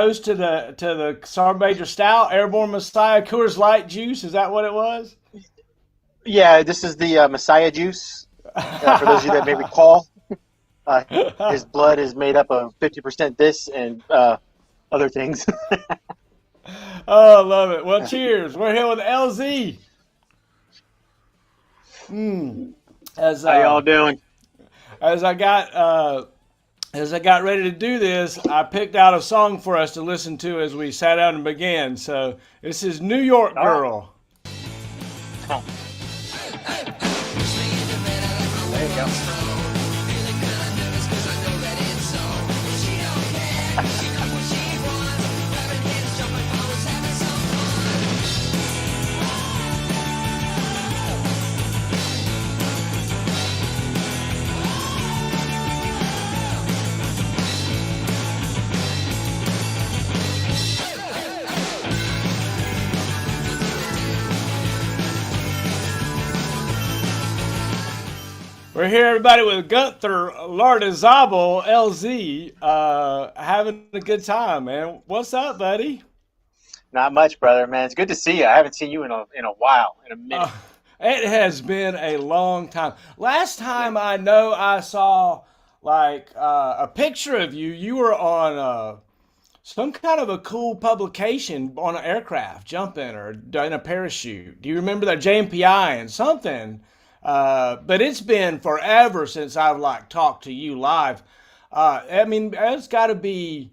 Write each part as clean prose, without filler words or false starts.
toast to the Sergeant Major Stout, Airborne Messiah, Coors Light juice. Is that what it was? Yeah, this is the Messiah juice. For those of you that may recall, uh, his blood is made up of 50% this and other things. Oh, I love it. Well, cheers. We're here with LZ. As How y'all doing? as I got as I got ready to do this, I picked out a song for us to listen to as we sat down and began. So this is New York All right. Girl. There you go. We're here, everybody, with Gunther Lardizabal, LZ, having a good time, man. What's up, buddy? Not much, brother, man. It's good to see you. I haven't seen you in a while, in a minute. Uh, it has been a long time. Last Yeah. time I know I saw a picture of you. You were on some kind of a cool publication on an aircraft, jumping or doing a parachute. Do you remember that JMPI and something? But it's been forever since I've talked to you live. I mean, it's got to be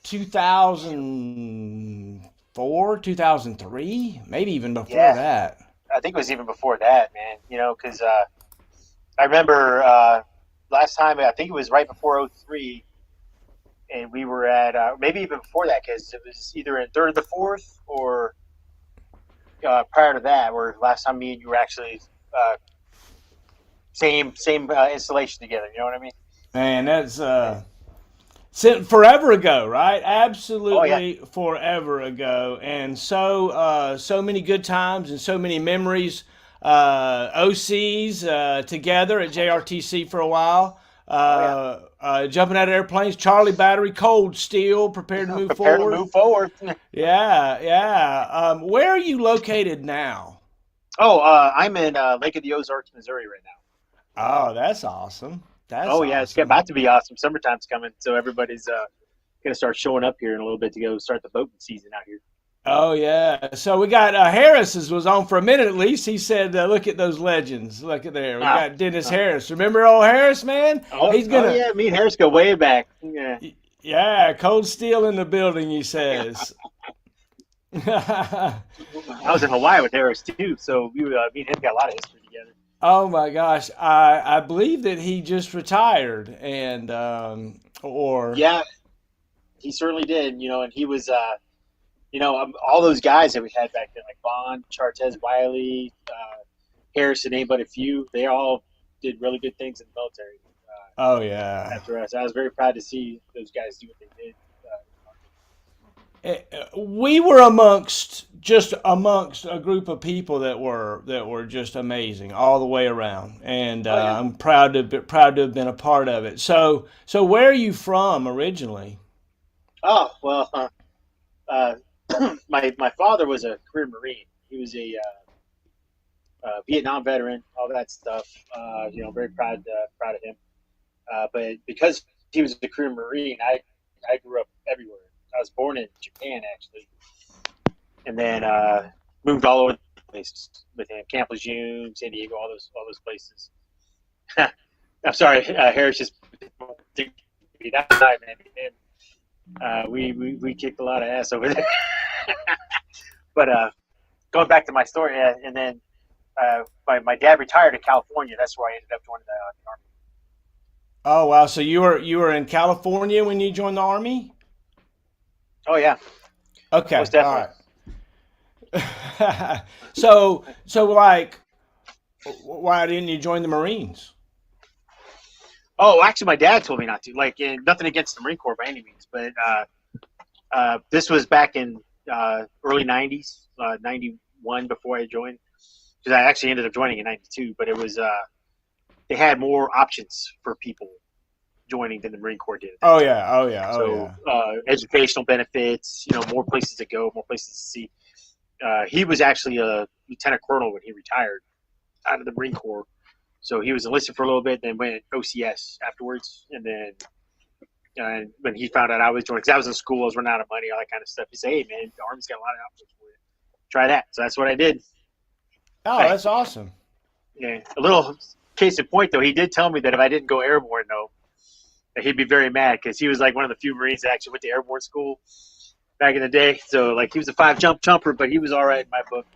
2004, 2003, maybe even before Yeah, that. I think it was even before that, man. Because I remember last time, I think it was right before '03, and we were at maybe even before that, because it was either in third or the fourth, or prior to that, where last time me and you were actually same installation together. You know what I mean? Man, that's forever ago, right? Oh yeah, Absolutely forever ago, and so many good times and so many memories. OCs together at JRTC for a while. oh yeah. Jumping out of airplanes, Charlie Battery, Cold Steel, prepared to move Prepare to forward. move forward. Yeah, yeah. Where are you located now? Oh, I'm in Lake of the Ozarks, Missouri right now. Oh, that's awesome. That's Oh yeah, it's awesome. about to be awesome. Summertime's coming, so everybody's gonna start showing up here in a little bit to go start the boating season out here. Oh yeah. So we got Harris was on for a minute at least. He said, "Look at those legends. Look at there. We Ah, got Dennis uh, Harris. Remember old Harris, man? oh, He's oh gonna, yeah, me and Harris go way back. Yeah, yeah, cold steel in the building." He says. I was in Hawaii with Harris too, so me and him got a lot of history together. Oh my gosh, I believe that he just retired, and or Yeah, he certainly did. And he was, all those guys that we had back then, like Bond, Chartez, Wiley, Harris, and anybody, a few, they all did really good things in the military. oh yeah. After us, I was very proud to see those guys do what they did. We were amongst a group of people that were just amazing all the way around, and Oh yeah. I'm proud to have been a part of it. So where are you from originally? Oh well, uh, my father was a career Marine. He was a Vietnam veteran, all that stuff. Very proud of him. But because he was a career Marine, I grew up everywhere. I was born in Japan actually, and then moved all over the places with him. Camp Lejeune, San Diego, all those places. I'm sorry, Harris just that time, man. We kicked a lot of ass over there. But going back to my story, and then my dad retired in California. That's where I ended up joining the army. Oh wow! So you were in California when you joined the army? Oh yeah, Okay, most all definitely. right. So why didn't you join the Marines? Oh, actually, my dad told me not to. Nothing against the Marine Corps by any means, but this was back in early '90s, '91 before I joined. Because I actually ended up joining in '92, but it was they had more options for people joining than the Marine Corps did at Oh that time. yeah, oh yeah, oh So yeah. educational benefits, more places to go, more places to see. He was actually a lieutenant colonel when he retired out of the Marine Corps. So he was enlisted for a little bit, then went OCS afterwards, and then when he found out I was joining, because I was in school, I was running out of money, all that kind of stuff. He said, "Hey man, the Army's got a lot of options for you. Try that." So that's what I did. Oh, that's awesome. Yeah, a little case in point though, he did tell me that if I didn't go airborne though, that he'd be very mad because he was like one of the few Marines that actually went to airborne school back in the day. So like he was a 5 jumper, but he was all right in my book.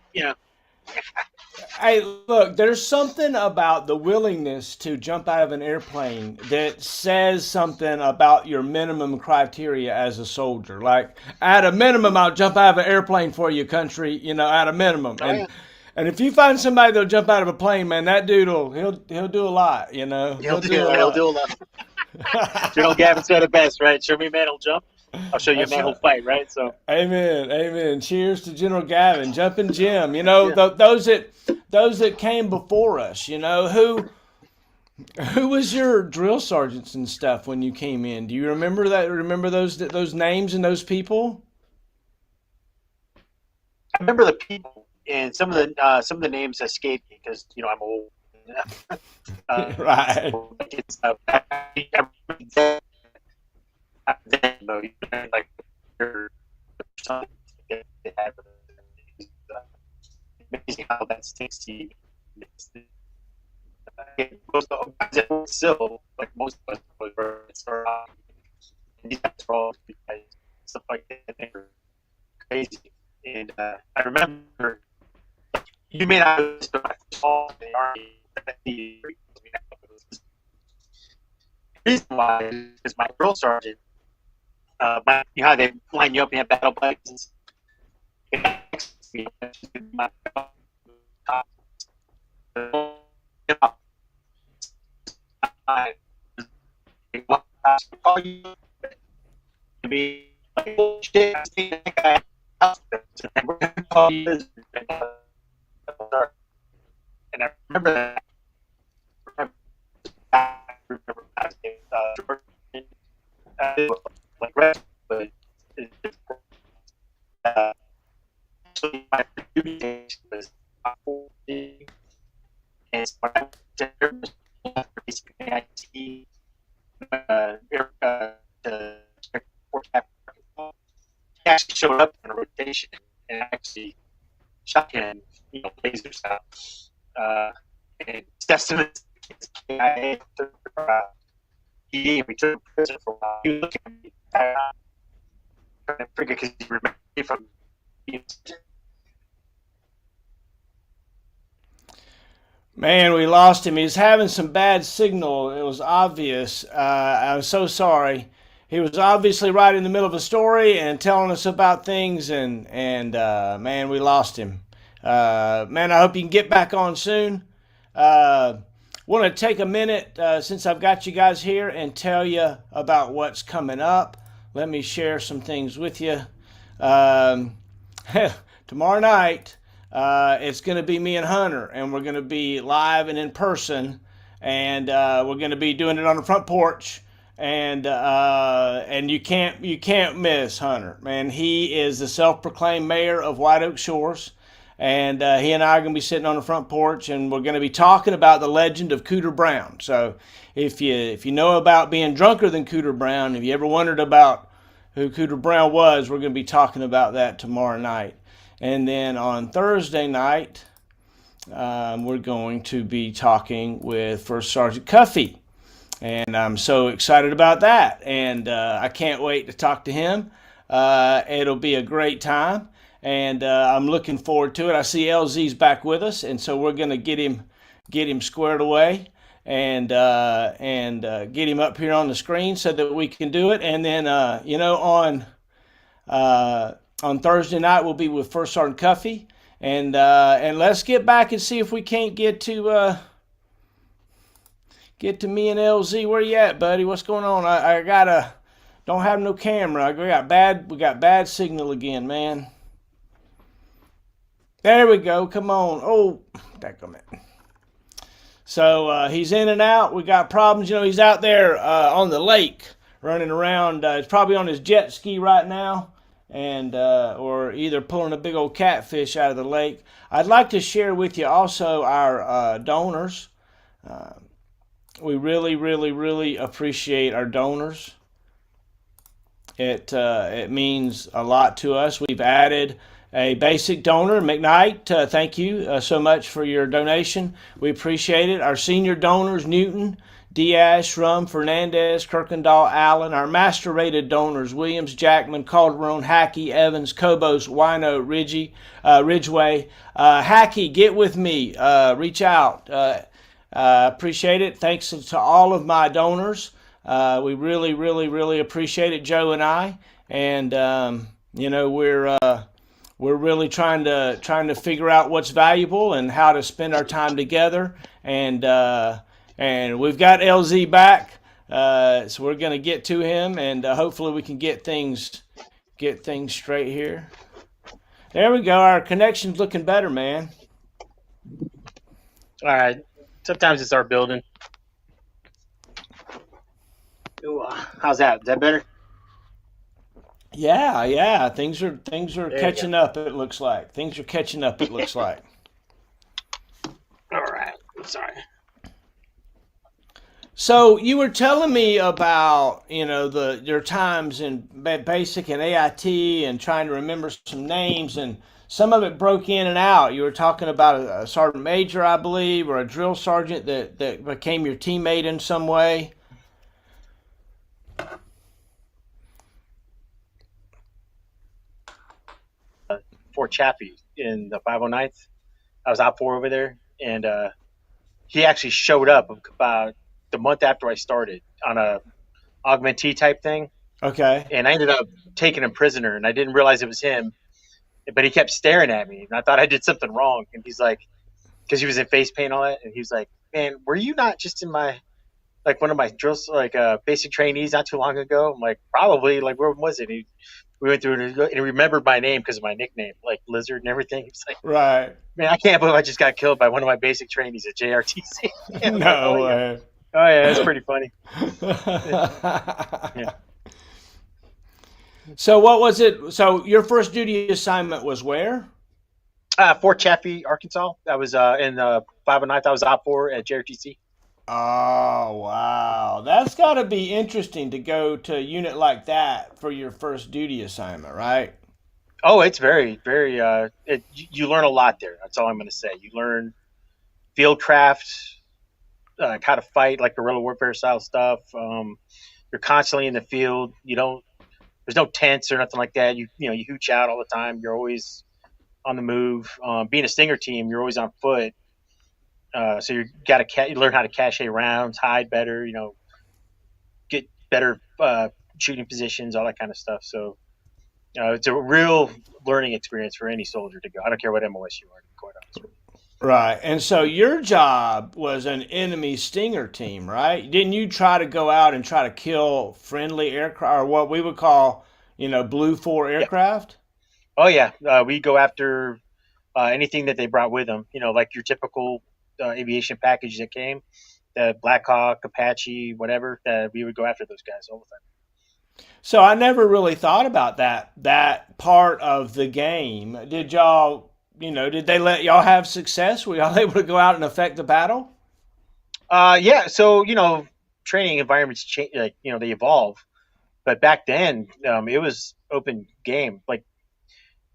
Hey, look, there's something about the willingness to jump out of an airplane that says something about your minimum criteria as a soldier. Like, at a minimum, I'll jump out of an airplane for you, country. At a minimum, Oh yeah, and if you find somebody that'll jump out of a plane, man, that dude'll he'll do a lot. He'll do a he'll lot. do a lot. General Gavin said it best, right? Show me a man who'll jump, I'll show you a That's man who'll right. fight, right? So Amen. Amen. Cheers to General Gavin, Jumping Jim. yeah. Those that came before us. Who was your drill sergeants and stuff when you came in? Do you remember that? Remember those names and those people? I remember the people and some of the names escaped me because I'm old. Right. So it's then, though, like something they have, amazing how that sticks to you. Most of the guys still, like most of us, were these guys were all stuff like that. They were crazy, and I remember you may not have been my first call in the Army. The reason why is my drill sergeant. You know how they line you up and have battle buddies. My call you to be like, oh, shit, I see that guy. And we're gonna call you this. And I remember that. I remember Jordan, like rest, but so my duty station was 40, and so when I was IT, to he actually showed up in a rotation and actually shot him, laser style. And testament to his KIA, he returned to prison for a while. He was looking at me trying to figure because he remembered me from being. Man, we lost him. He was having some bad signal. It was obvious. I'm so sorry. He was obviously right in the middle of a story and telling us about things, and man, we lost him. Man, I hope you can get back on soon. Want to take a minute since I've got you guys here and tell you about what's coming up. Let me share some things with you. Um, Tomorrow night, it's going to be me and Hunter, and we're going to be live and in person, and we're going to be doing it on the front porch. And you can't miss Hunter, man. He is the self-proclaimed mayor of White Oak Shores, and he and I are going to be sitting on the front porch, and we're going to be talking about the legend of Cooter Brown. So if you know about being drunker than Cooter Brown, if you ever wondered about who Cooter Brown was, we're going to be talking about that tomorrow night. And then on Thursday night, we're going to be talking with First Sergeant Cuffey. And I'm so excited about that. And I can't wait to talk to him. It'll be a great time. And I'm looking forward to it. I see LZ's back with us. And so we're going to get him squared away and get him up here on the screen so that we can do it. And then, on Thursday night, we'll be with First Sergeant Cuffey. And let's get back and see if we can't get to me and LZ. Where you at, buddy? What's going on? I don't have no camera. We got bad signal again, man. There we go. Come on. Oh, that come in. So he's in and out. We got problems. You know, he's out there on the lake running around. He's probably on his jet ski right now, and or either pulling a big old catfish out of the lake. I'd like to share with you also our donors. We really, really, really appreciate our donors. It means a lot to us. We've added a basic donor, McKnight. Thank you so much for your donation. We appreciate it. Our senior donors, Newton, Diaz, Rum, Fernandez, Kirkendall, Allen. Our master rated donors, Williams, Jackman, Calderon, Hackey, Evans, Cobos, Wino, Ridgeway. Hackey, get with me. Reach out. Appreciate it. Thanks to all of my donors. We really, really, really appreciate it, Joe and I. And you know, we're really trying to figure out what's valuable and how to spend our time together. And we've got LZ back, so we're going to get to him, and hopefully we can get things straight here. There we go. Our connection's looking better, man. All right. Sometimes it's our building. Ooh, how's that? Is that better? Yeah, yeah. Things are There you go. catching up. It looks like things are catching up. It looks like. All right. Sorry. So you were telling me about your times in basic and AIT and trying to remember some names, and some of it broke in and out. You were talking about a sergeant major, I believe, or a drill sergeant that became your teammate in some way. Fort Chaffee in the 509th. I was out for over there, and he actually showed up about the month after I started on a augmentee type thing, Okay. and I ended up taking him prisoner, and I didn't realize it was him, but he kept staring at me, and I thought I did something wrong, and he's like, because he was in face paint and all that, and he was like, "Man, were you not just in my like one of my drills like basic trainees not too long ago?" I'm like, "Probably." Like, where was it? We went through it, and he remembered my name because of my nickname, like Lizard and everything. He was like, Right. "Man, I can't believe I just got killed by one of my basic trainees at JRTC." I'm like, "Oh No yeah, way. oh yeah, that's pretty funny." Yeah. So what was it? So your first duty assignment was where? Fort Chaffee, Arkansas. That was in 509th. I was out for at JRTC. Oh, wow. That's got to be interesting to go to a unit like that for your first duty assignment, right? Oh, it's very, very. You learn a lot there. That's all I'm going to say. You learn field craft, how to fight, like guerrilla warfare style stuff. You're constantly in the field. You don't. There's no tents or nothing like that. You hooch out all the time. You're always on the move. Being a stinger team, you're always on foot. So you learn how to cache rounds, hide better. Get better shooting positions, all that kind of stuff. So it's a real learning experience for any soldier to go. I don't care what MOS you are, to be quite honest with Right. And so your job was an enemy stinger team, right? Didn't you try to go out and try to kill friendly aircraft, or what we would call, Blue 4 you. Yeah. aircraft? Oh yeah. We go after anything that they brought with them. Like your typical aviation package that came, the Black Hawk, Apache, whatever. We would go after those guys all the time. So I never really thought about that part of the game. Did they let y'all have success? Were y'all able to go out and affect the battle? Yeah. So training environments change. Like they evolve. But back then, it was open game. Like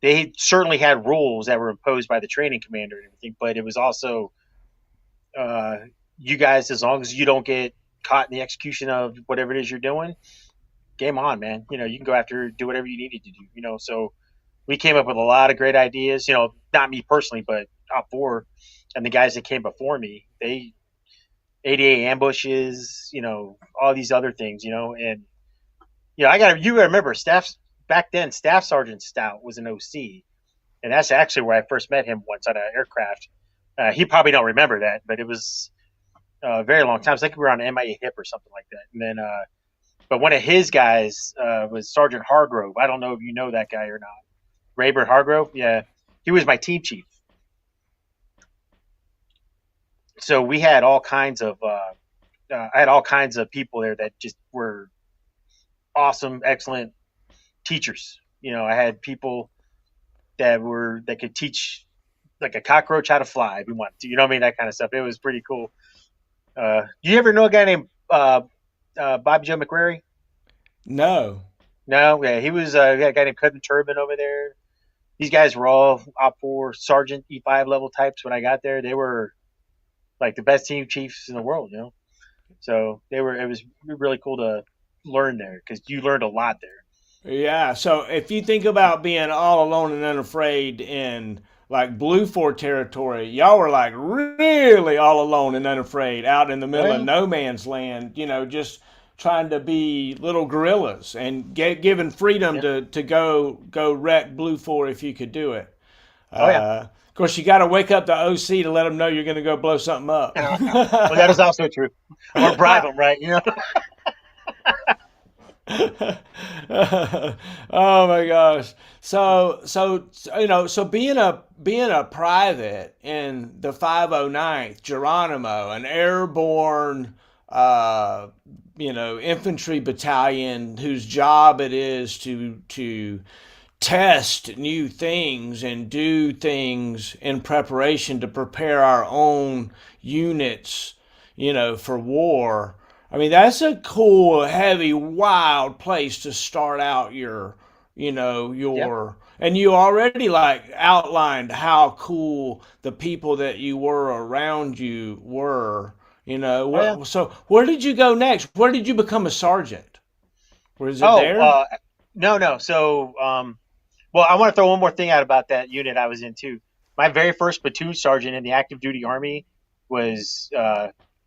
they certainly had rules that were imposed by the training commander and everything, but it was also uh, you guys, as long as you don't get caught in the execution of whatever it is you're doing, game on, man. You can go after, do whatever you needed to do. So we came up with a lot of great ideas. Not me personally, but Op Four and the guys that came before me. They 88 ambushes, all these other things, and you gotta remember staff back then. Staff Sergeant Stout was an OC, and that's actually where I first met him once on an aircraft. He probably don't remember that, but it was a very long time. It's like we were on MIA hip or something like that. And then, but one of his guys was Sergeant Hargrove. I don't know if you know that guy or not. Rayburn Hargrove. Yeah, he was my team chief. so we had all kinds of I had all kinds of people there that just were awesome, excellent teachers. I had people that could teach like a cockroach how to fly if we wanted to. You know what I mean? That kind of stuff. It was pretty cool. You ever know a guy named Bobby Joe McCrary? No. No, yeah, he was. We had a guy named Kevin Turbin over there. These guys were all Op 4 Sergeant E5 level types. When I got there, they were like the best team chiefs in the world. So they were. It was really cool to learn there because you learned a lot there. Yeah, so if you think about being all alone and unafraid in like Blue Fort territory, y'all were like really all alone and unafraid out in the Oh middle of yeah, no man's land, just trying to be little gorillas and given freedom yeah. to go wreck Blue Fort if you could do it. Oh yeah. Of course, you got to wake up the OC to let them know you're going to go blow something up. Well, that is also true. Or bribe them, right? Oh my gosh. So being a private in the 509th Geronimo, an airborne infantry battalion whose job it is to test new things and do things in preparation to prepare our own units, for war. I mean, that's a cool, heavy, wild place to start out Yeah. and you already like outlined how cool the people that you were around you were. Oh yeah. So where did you go next? Where did you become a sergeant? Was it Oh, there? no, no. So, well, I want to throw one more thing out about that unit I was in too. My very first platoon sergeant in the active duty army was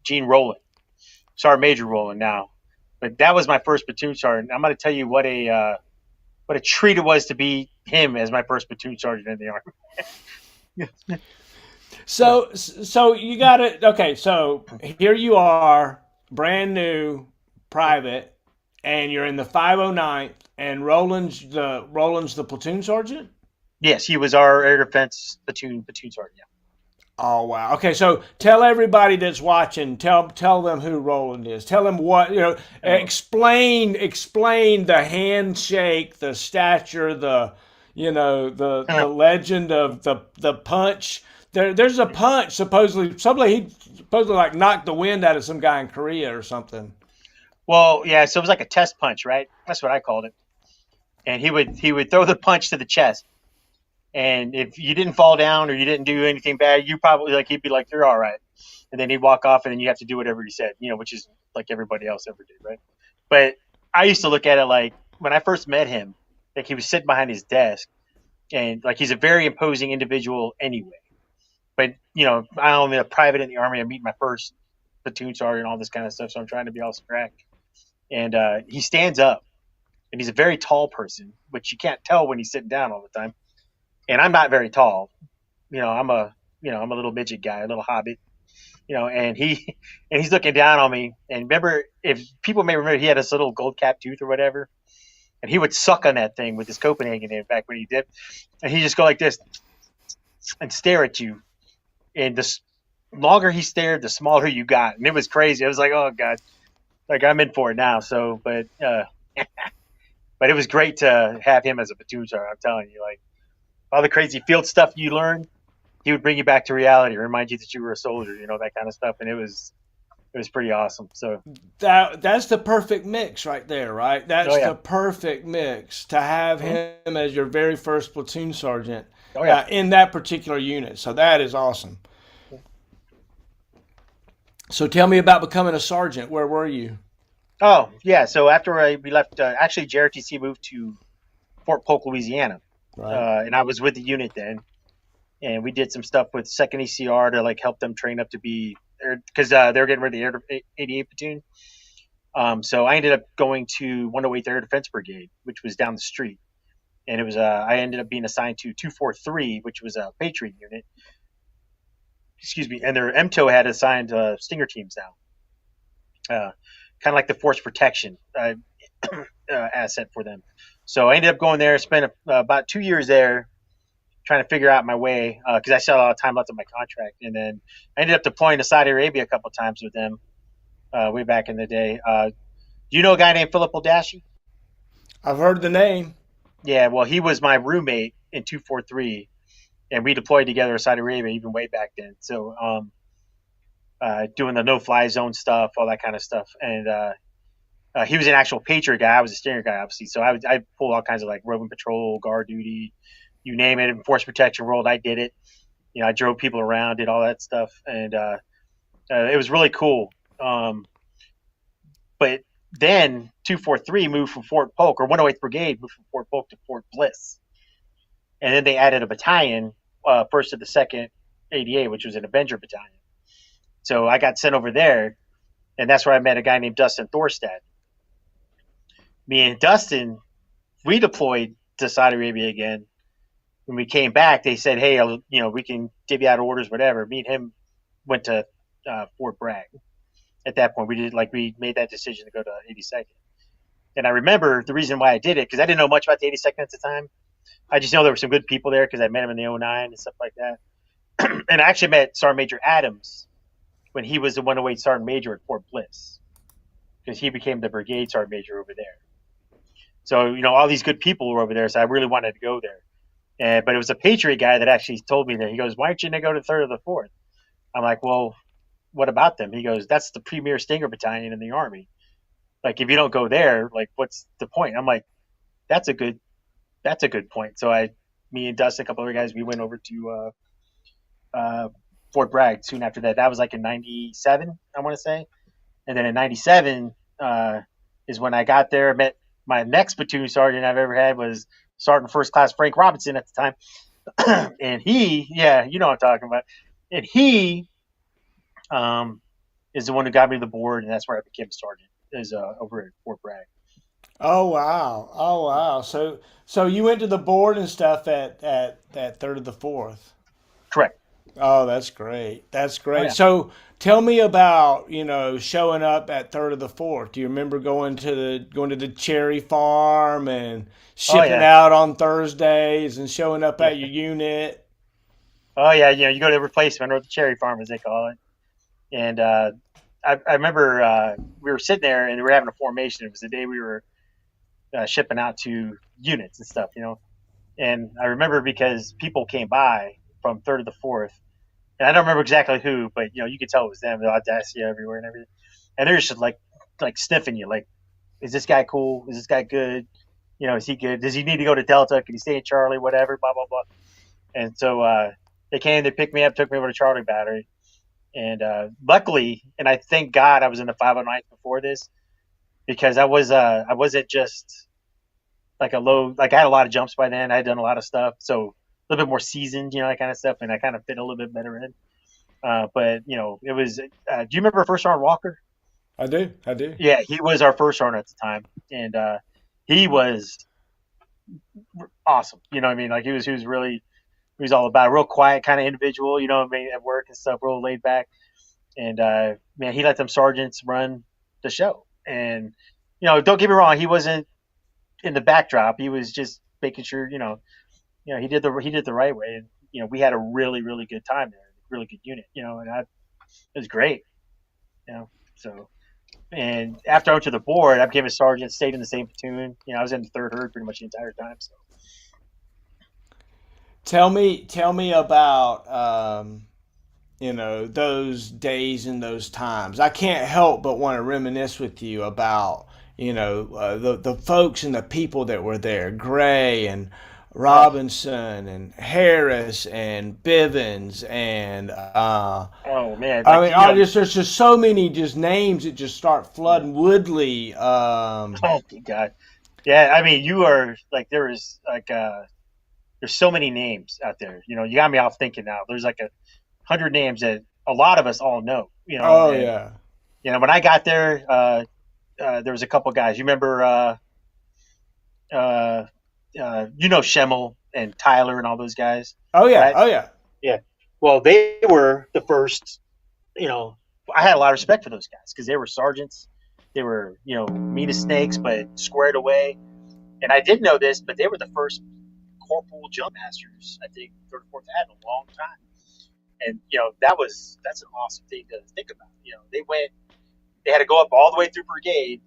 Gene Rowland, Sergeant Major Rowland now. But that was my first platoon sergeant. I'm going to tell you what a treat it was to be him as my first platoon sergeant in the army. So you got it. Okay, so here you are, brand new private, and you're in the 509th, and Roland's the platoon sergeant. Yes, he was our air defense platoon sergeant. Yeah. Oh wow. Okay, so tell everybody that's watching, tell them who Roland is. Tell them what, Oh, explain the handshake, the stature, the legend of the punch. There's a punch supposedly he supposedly like knocked the wind out of some guy in Korea or something. well, yeah. So it was like a test punch, right? That's what I called it. And he would throw the punch to the chest. And if you didn't fall down or you didn't do anything bad, you probably like he'd be like, "You're all right," and then he'd walk off, and then you have to do whatever he said, which is like everybody else ever did, right? But I used to look at it like when I first met him, like he was sitting behind his desk, and like he's a very imposing individual anyway. But I'm only a private in the army. I'm meeting my first platoon sergeant, all this kind of stuff, so I'm trying to be all scrack. And he stands up, and he's a very tall person, which you can't tell when he's sitting down all the time. And I'm not very tall. I'm a little midget guy, a little hobbit. And he's looking down on me. And remember, if people may remember, he had this little gold cap tooth or whatever, and he would suck on that thing with his Copenhagen in back when he did, and he just go like this and stare at you. And the longer he stared, the smaller you got, and it was crazy. I was like, oh god, like I'm in for it now. So, but it was great to have him as a platoon sergeant. I'm telling you, like all the crazy field stuff you learned, he would bring you back to reality, remind you that you were a soldier, that kind of stuff, and it was pretty awesome. So, That's the perfect mix right there, right? oh That's yeah, the perfect mix to have mm-hmm. him as your very first platoon sergeant Oh yeah. in that particular unit. So that is awesome. So tell me about becoming a sergeant. Where were you? Oh yeah. So after we left, actually JRTC moved to Fort Polk, Louisiana, Right. and I was with the unit then, and we did some stuff with Second ECR to like help them train up to be because they were getting rid of the 88 platoon. So I ended up going to 108th Air Defense Brigade, which was down the street, and it was I ended up being assigned to 243, which was a Patriot unit. Excuse me, and their MTO had assigned Stinger teams now, kind of like the force protection asset for them. So I ended up going there, spent about 2 years there, trying to figure out my way because I still had a lot of time left on my contract, and then I ended up deploying to Saudi Arabia a couple of times with them way back in the day. Do you know a guy named Philip Oldashi? I've heard the name. Yeah, well, he was my roommate in 243, and we deployed together to Saudi Arabia even way back then. So, doing the no-fly zone stuff, all that kind of stuff, and he was an actual Patriot guy. I was a Stinger guy, obviously. So I pulled all kinds of like roving patrol, guard duty, you name it, in force protection world. I did it. I drove people around, did all that stuff, and it was really cool. But then 243 moved from Fort Polk, or 108th Brigade moved from Fort Polk to Fort Bliss, and then they added a battalion, first to the second ADA, which was an Avenger battalion. So I got sent over there, and that's where I met a guy named Dustin Thorstad. Me and Dustin, we deployed to Saudi Arabia again. When we came back, they said, "Hey, we can divvy out orders, whatever." Me and him went to Fort Bragg. At that point, we made that decision to go to 82nd. And I remember the reason why I did it because I didn't know much about the 82nd at the time. I just know there were some good people there because I met him in the '09 and stuff like that. And I actually met Sergeant Major Adams when he was the 108 Sergeant Major at Fort Bliss because he became the brigade sergeant major over there. So, all these good people were over there, so I really wanted to go there. But it was a Patriot guy that actually told me that. He goes, "Why aren't you going to go to 3rd or the 4th?" I'm like, "Well, what about them?" He goes, "That's the premier Stinger battalion in the Army. Like, if you don't go there, like, what's the point?" I'm like, that's a good point. So me and Dustin, a couple other guys, we went over to Fort Bragg soon after that. That was like in '97, I want to say. And then in '97 is when I got there. Met my next platoon sergeant I've ever had was Sergeant First Class Frank Robinson at the time. And he, yeah, you know what I'm talking about. And he is the one who got me to the board, and that's where I became a sergeant, is over at Fort Bragg. Oh wow. Oh wow. So you went to the board and stuff at third of the fourth. Correct. Oh, that's great. That's Oh, great. yeah. So tell me about, showing up at third of the fourth. Do you remember going to the cherry farm and Oh, shipping yeah. out on Thursdays and showing up Yeah. at your unit? Oh, yeah. You go to the replacement or the cherry farm, as they call it. And I remember we were sitting there and we were having a formation. It was the day we were shipping out to units and stuff. And I remember because people came by from 3rd to the 4th, and I don't remember exactly who, but you could tell it was them. The audacity everywhere and everything, and they're just like sniffing you, like, is this guy cool? Is this guy good? Is he good? Does he need to go to Delta? Can he stay in Charlie? Whatever, blah blah blah. And so they came, they picked me up, took me over to Charlie Battery, and luckily, and I thank God I was in the 509th before this because I wasn't just like I had a lot of jumps by then. I had done a lot of stuff, so a little bit more seasoned, that kind of stuff, and I kind of fit a little bit better in. But it was. Do you remember First Sergeant Walker? I do. I do. Yeah, he was our first sergeant at the time, and he was awesome. You know what I mean? Like he was really he was all about real quiet kind of individual. You know what I mean? At work and stuff, real laid back, and man, he let them sergeants run the show. And don't get me wrong, he wasn't in the backdrop. He was just making sure he did the right way, and we had a really really good time there, really good unit, and it was great, So, and after I went to the board, I became a sergeant, stayed in the same platoon. I was in the 3rd Herd pretty much the entire time. So, Tell me about those days and those times. I can't help but want to reminisce with you about the folks and the people that were there. Gray and oh, Robinson and Harris and Bivens and oh man, I mean, there's just so many just names that just start flooding. Woodley. oh my god, yeah. I mean, you are like there is like there's so many names out there. You got me off thinking now. There's like 100 names that a lot of us all know. Oh And yeah. when I got there, there was a couple guys. You remember, Schemmel and Tyler and all those guys, Oh yeah. right? Oh yeah. Yeah. Well, they were the first. I had a lot of respect for those guys because they were sergeants. They were, mean as snakes, but squared away. And I didn't know this, but they were the first corporal jump masters I think third or fourth had in a long time. And that's an awesome thing to think about. They had to go up all the way through brigade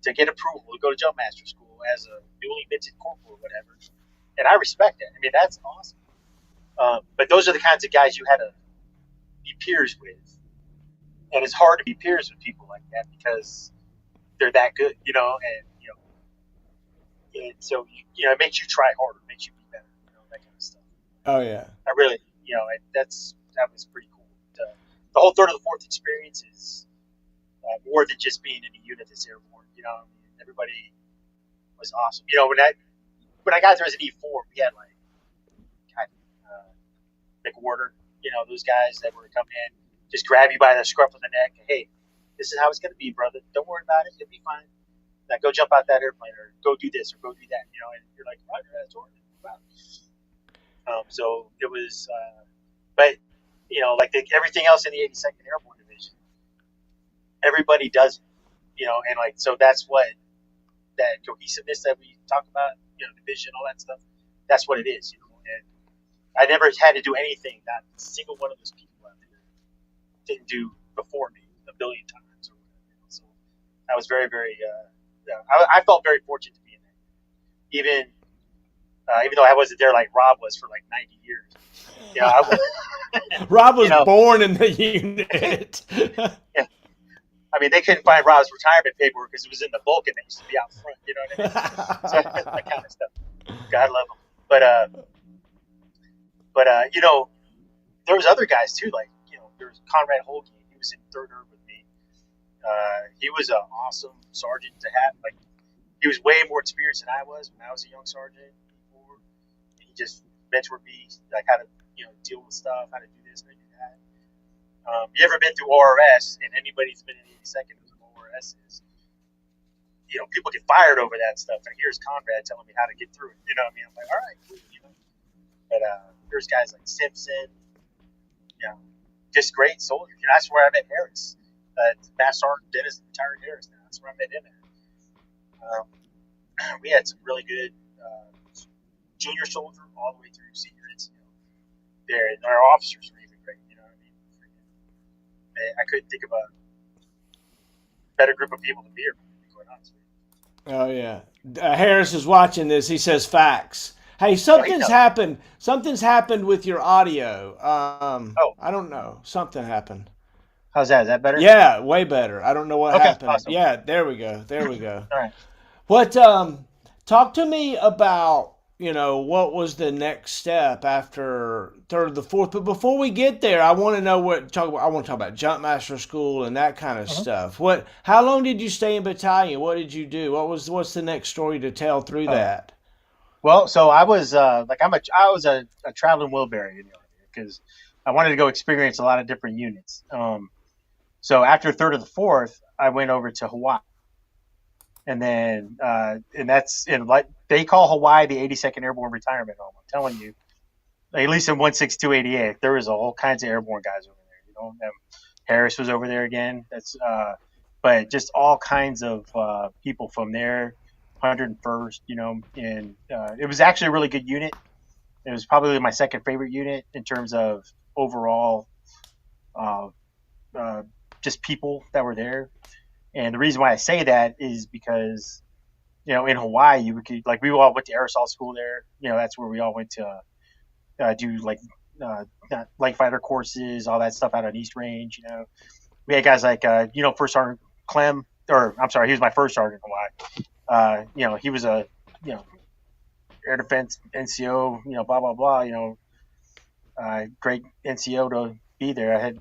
to get approval to go to jump master school as a newly minted corporal or whatever. And I respect it. I mean, that's awesome. But those are the kinds of guys you had to be peers with, and it's hard to be peers with people like that because they're that good, and so it makes you try harder, makes you be better, that kind of stuff. Oh yeah. I really, that was pretty cool. The whole third of the fourth experience is more than just being in a unit that's airborne. Everybody was awesome. When I got there as an E4, we had like McWhorter, those guys that were coming in, just grab you by the scruff of the neck. Hey, this is how it's going to be, brother. Don't worry about it. It'll be fine. Now go jump out that airplane, or go do this, or go do that. And you're like, Roger, that's orders. So it was, but like everything else in the 82nd Airborne Division, everybody does it, and like so that's what that cohesiveness that we talk about, division, all that stuff. That's what it is, and I never had to do anything that a single one of those people out there didn't do before me a billion times or whatever. So I was very, very, I felt very fortunate to be in there. Even though I wasn't there like Rob was for like 90 years. Rob was born in the unit. Yeah. I mean, they couldn't find Rob's retirement paperwork because it was in the Vulcan that used to be out front. You know what I mean? So that kind of stuff. God love them. But there was other guys too. Like there was Conrad Holke. He was in third Herb with me. He was an awesome sergeant to have. Like he was way more experienced than I was when I was a young sergeant. He just mentored me, like how to deal with stuff, how to do this, how to do that. You ever been through ORS? And anybody's been in the 82nd knows what ORS is. People get fired over that stuff. And here's Conrad telling me how to get through it. I mean, I'm like, all right, cool. But there's guys like Simpson. Just great soldiers. That's where I met Harris. Master Sergeant Dennis retired Harris now. That's where I met him at. We had some really good junior soldier all the way through senior there. And our officers were even great. What I mean? I couldn't think of a better group of people to be around, to be quite honest with you. Oh yeah. Harris is watching this. He says facts. Hey, something's happened. Something's happened with your audio. I don't know. Something happened. How's that? Is that better? Yeah, way better. I don't know what happened. Awesome. Yeah, there we go. There we go. All right. What? Talk to me about what was the next step after third or the fourth. But before we get there, I want to know I want to talk about jump master school and that kind of stuff. How long did you stay in battalion? What did you do? What's the next story to tell through that? Well, so I was I was a traveling wheelbarrow in the Army because I wanted to go experience a lot of different units. So after third or the fourth, I went over to Hawaii, and then and that's like they call Hawaii the 82nd Airborne Retirement Home. I'm telling you, at least in 16288, there was all kinds of airborne guys over there. Harris was over there again. That's but just all kinds of people from there. 101st, and it was actually a really good unit. It was probably my second favorite unit in terms of overall, just people that were there. And the reason why I say that is because, in Hawaii, we all went to aerosol school there. That's where we all went to do light fighter courses, all that stuff out on East Range. We had guys like, First Sergeant Clem, or I'm sorry, he was my first sergeant in Hawaii. He was a, air defense NCO, blah, blah, blah, great NCO to be there. I had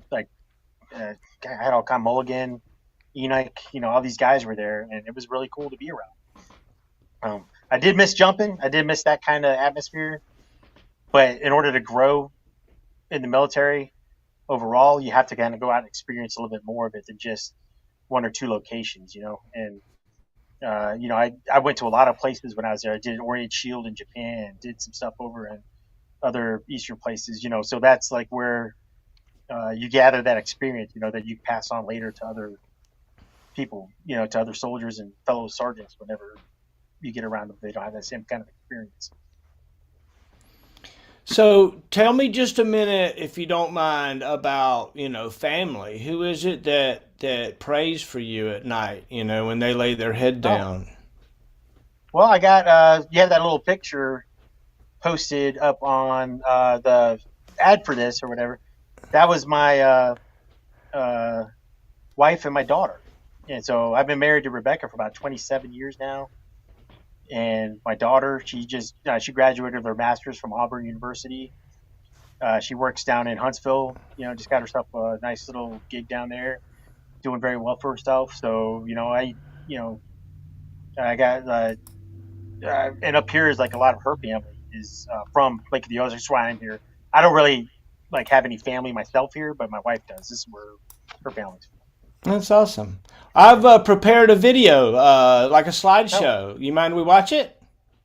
I had all kind of Mulligan, Enoch, all these guys were there, and it was really cool to be around. I did miss jumping. I did miss that kind of atmosphere, but in order to grow in the military overall, you have to kind of go out and experience a little bit more of it than just one or two locations, and I went to a lot of places when I was there. I did an Orient Shield in Japan, did some stuff over in other Eastern places, so that's like where you gather that experience, that you pass on later to other people, to other soldiers and fellow sergeants whenever you get around them. They don't have that same kind of experience. So tell me just a minute, if you don't mind, about family. Who is it that prays for you at night? When they lay their head Oh, down. well, I got you have that little picture posted up on the ad for this or whatever. That was my uh, wife and my daughter. And so I've been married to Rebecca for about 27 years now. And my daughter, she graduated with her master's from Auburn University. She works down in Huntsville. Just got herself a nice little gig down there, doing very well for herself. So you know I got and up here is like a lot of her family is from Lake of the Ozarks. That's why I'm here. I don't really like have any family myself here, but my wife does. This is where her family's That's awesome. I've prepared a video, like a from. Oh, slideshow. You mind we watch it?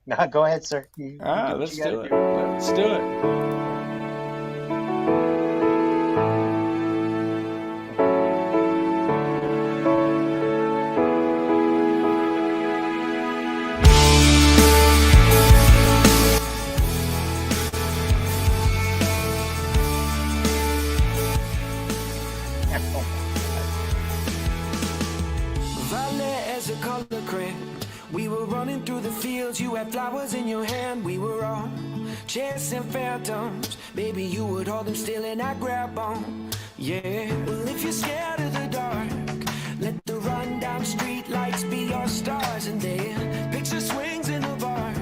no, go ahead, sir. You Ah, do what you let's got to do it. do. Let's do it. Violet as a color grid. We were running through the fields, you had flowers in your hand. We were all chasing phantoms. Maybe you would hold them still and I grab on. Yeah, well, if you're scared of the dark, let the rundown street lights be your stars. And then picture swings in the park,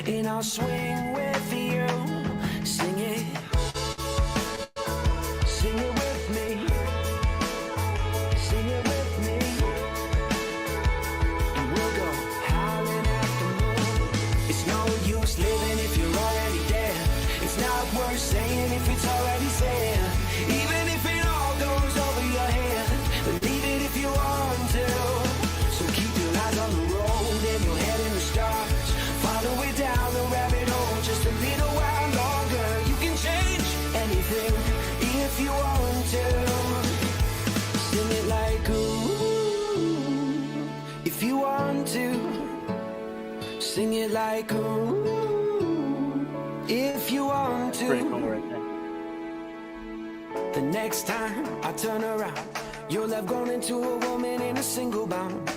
and I'll swing with you. Sing it, sing it with me, sing it with me. And we'll go howling at the moon. It's no use living if you're already dead. It's not worth saying if it's already said. Even if it all goes over your head, believe it if you want to. So keep your eyes on the road and your head in the stars. Follow it down the rabbit hole just a little while longer. You can change anything if you want to. Sing it like ooh, if you want to. Sing it like ooh, if you want Pretty cool to. right there. The next time I turn around, you'll have grown into a woman in a single bound.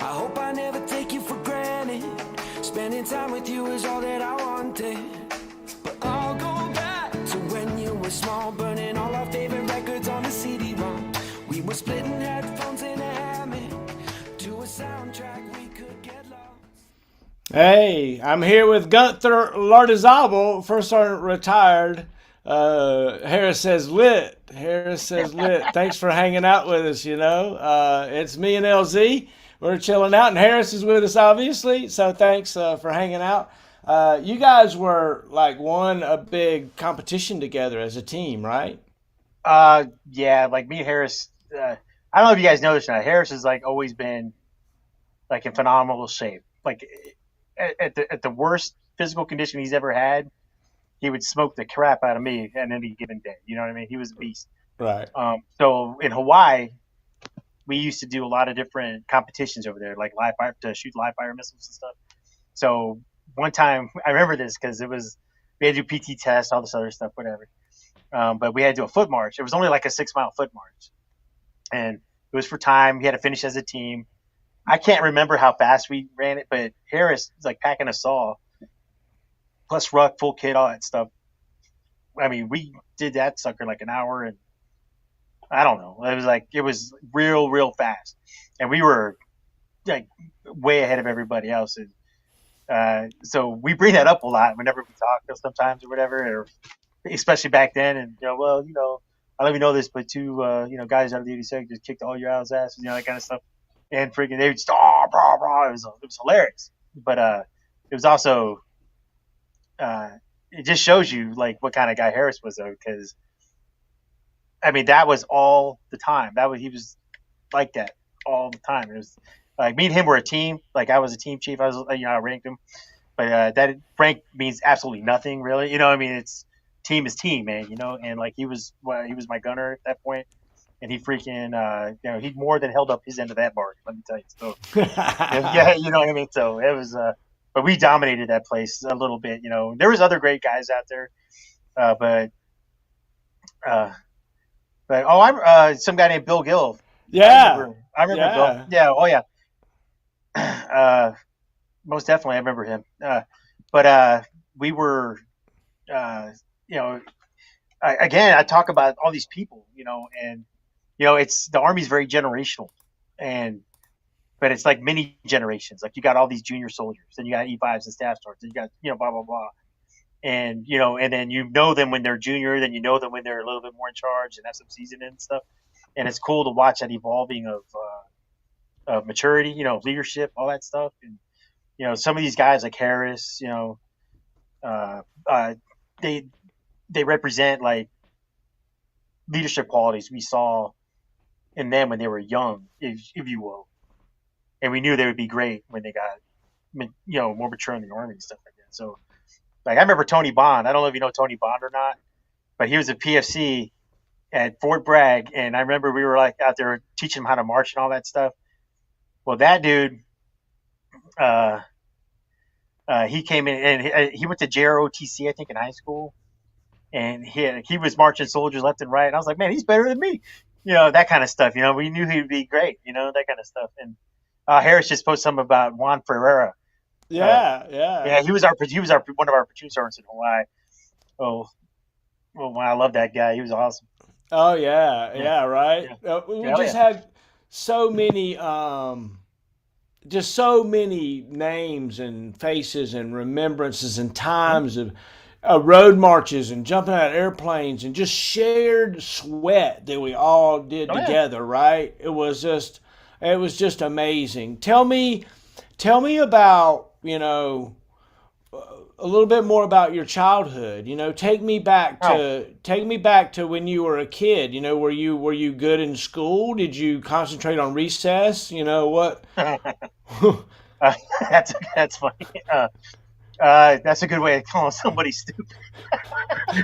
I hope I never take you for granted. Spending time with you is all that I wanted. But I'll go back to when you were small, burning all our favorite records on the CD-ROM. We were splitting headphones in a hammock to a soundtrack we could get lost. Hey, I'm here with Gunther Lardizabal, first sergeant retired. Harris says lit. Harris says lit. Thanks for hanging out with us. It's me and LZ. We're chilling out, and Harris is with us, obviously. So thanks for hanging out. You guys were like won a big competition together as a team, right? Yeah, like me and Harris. I don't know if you guys know this or not. Harris has like always been like in phenomenal shape. Like at the worst physical condition he's ever had, he would smoke the crap out of me at any given day. You know what I mean? He was a beast. Right. So in Hawaii, we used to do a lot of different competitions over there, like live fire to shoot live fire missiles and stuff. So one time, I remember this because we had to do PT tests, all this other stuff, whatever. But we had to do a foot march. It was only like a 6 mile foot march, and it was for time. We had to finish as a team. I can't remember how fast we ran it, but Harris was like packing a saw, plus ruck, full kit, all that stuff. I mean, we did that sucker like an hour, and I don't know. It was real fast, and we were like way ahead of everybody else. And so we bring that up a lot whenever we talk, sometimes or whatever, or especially back then. And I don't even know this, but two guys out of the 82nd just kicked all your all's asses, that kind of stuff. And freaking, they would just blah blah. It was hilarious, but it was also it just shows you like what kind of guy Harris was, though, because I mean that was all the time. He was like that all the time. It was like me and him were a team. Like I was a team chief. I ranked him, but that rank means absolutely nothing, really. I mean, it's team is team, man. And like he was my gunner at that point, and he freaking he more than held up his end of that bargain. Let me tell you. So yeah, you know what I mean. So it was, but we dominated that place a little bit. There was other great guys out there. But uh, I'm some guy named Bill Gill. Yeah, I remember Bill. yeah. Yeah. Oh yeah. uh, Most definitely, I remember him. But we were, uh, you know, again, I talk about all these people, and it's the Army's very generational, and but it's like many generations. Like you got all these junior soldiers, and you got E5s and staff sergeants, and you got blah blah blah, and and then them when they're junior, then them when they're a little bit more in charge and have some seasoning and stuff, and it's cool to watch that evolving of maturity, leadership, all that stuff, and some of these guys like Harris, uh, uh, they they represent like leadership qualities we saw in them when they were young, if you will, and we knew they would be great when they got more mature in the army and stuff like that. So like I remember Tony Bond. I don't know if you know Tony Bond or not, but he was a PFC at Fort Bragg, and I remember we were like out there teaching him how to march and all that stuff. Well, that dude, uh, he came in and he went to JROTC, I think, in high school, and he was marching soldiers left and right. And I was like, man, he's better than me, that kind of stuff. We knew he would be great, that kind of stuff. And Harris just posted something about Juan Ferreira. Yeah, yeah. Yeah, he was our one of our platoon sergeants in Hawaii. Oh, well, I love that guy. He was awesome. Oh yeah, Yeah, yeah, right. yeah, We yeah, oh, just yeah. had so many, just so many names and faces and remembrances and Hmm? times of road marches and jumping out of airplanes and just shared sweat that we all did Oh yeah. together. Right? It was just amazing. Tell me about a little bit more about your childhood. Oh, Take me back to when you were a kid. Were you good in school? Did you concentrate on recess? What? No, that's funny. That's a good way of calling somebody stupid.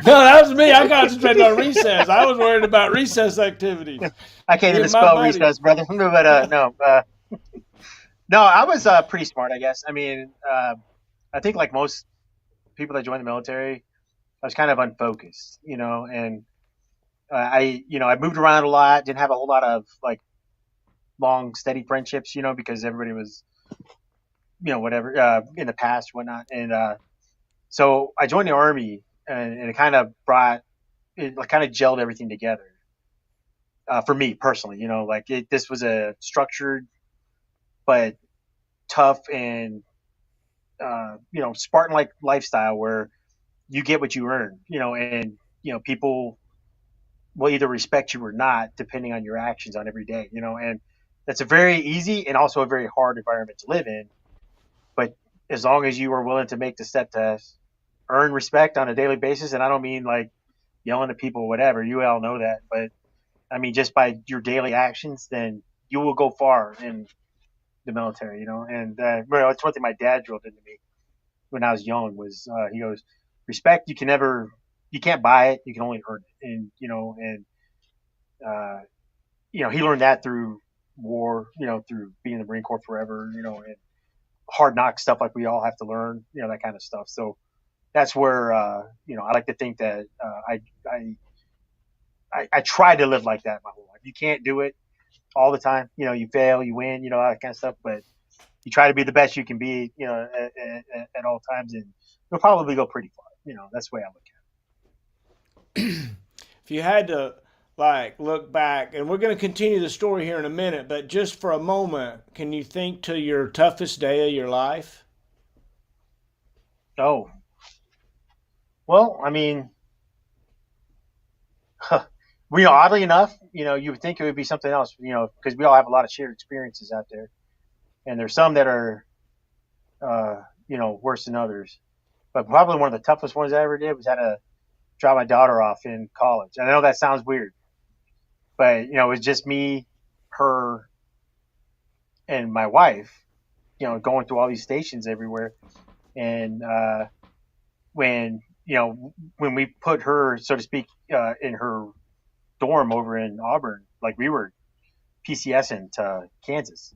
that was me. I concentrated on recess. I was worried about recess activities. I can't Me even and my spell buddies. recess, brother. But no, no, I was pretty smart, I guess. I mean, I think like most people that join the military, I was kind of unfocused, and I moved around a lot, didn't have a whole lot of like long, steady friendships, because everybody was, whatever, in the past, whatnot. And so I joined the army, and it kind of kind of gelled everything together for me personally. Like this was a structured but tough and Spartan like lifestyle where you get what you earn, and people will either respect you or not depending on your actions on every day, and that's a very easy and also a very hard environment to live in. But as long as you are willing to make the step to earn respect on a daily basis, and I don't mean like yelling at people or whatever, you all know that, but I mean just by your daily actions, then you will go far in the military, and it's one thing my dad drilled into me when I was young was he goes, respect you can't buy it, you can only earn it, and uh, he learned that through war, through being in the Marine Corps forever, and hard knock stuff like we all have to learn, that kind of stuff. So that's where I like to think that I try to live like that my whole life. You can't do it all the time. You fail, you win, all that kind of stuff, but you try to be the best you can be, at all times, and you'll probably go pretty far. That's the way I look If you had to like look back, and we're going to continue the story here in a minute, but just for a moment, can you think to your toughest day of your life? at it. Oh, well, I mean, oddly enough, you would think it would be something else, because we all have a lot of shared experiences out there, and there's some that are, worse than others. But probably one of the toughest ones I ever did was had to drop my daughter off in college. And I know that sounds weird, but it was just me, her, and my wife, going through all these stations everywhere. And when we put her, so to speak, in her dorm over in Auburn, like we were PCSing to Kansas,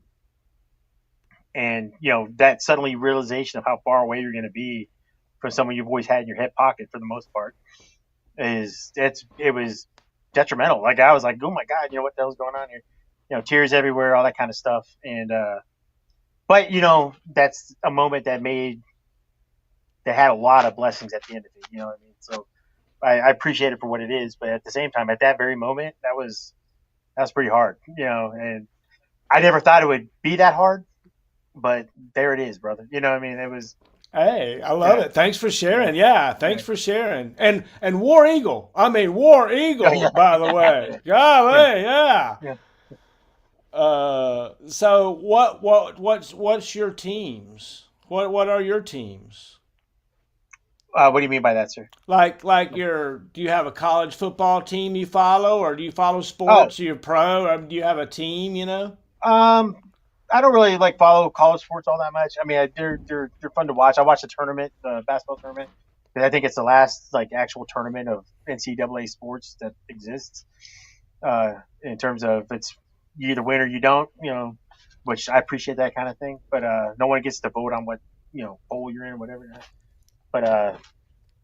and that suddenly realization of how far away you're going to be from someone you've always had in your hip pocket for the most part, it was detrimental. Like I was like, oh my god, what the hell's going on here? Tears everywhere, all that kind of stuff. And but that's a moment that had a lot of blessings at the end of it. You know what I mean? So I appreciate it for what it is, but at the same time, at that very moment, that was pretty hard. And I never thought it would be that hard, but there it is, brother. You know what I mean? It was. Hey, I love Yeah, it. Thanks for sharing. Yeah, yeah, thanks for sharing. And War Eagle. I mean War oh, Eagle, yeah, by the way. yeah, Golly, yeah. yeah. So what's your teams? What are your teams? What do you mean by that, sir? Like do you have a college football team you follow, or do you follow Oh, sports? Are you pro, or do you have a team? um, I don't really like follow college sports all that much. I mean, they're fun to watch. I watched the tournament, the basketball tournament, because I think it's the last like actual tournament of NCAA sports that exists. In terms of it's you either win or you don't, which I appreciate that kind of thing. But no one gets to vote on what bowl you're in, whatever. But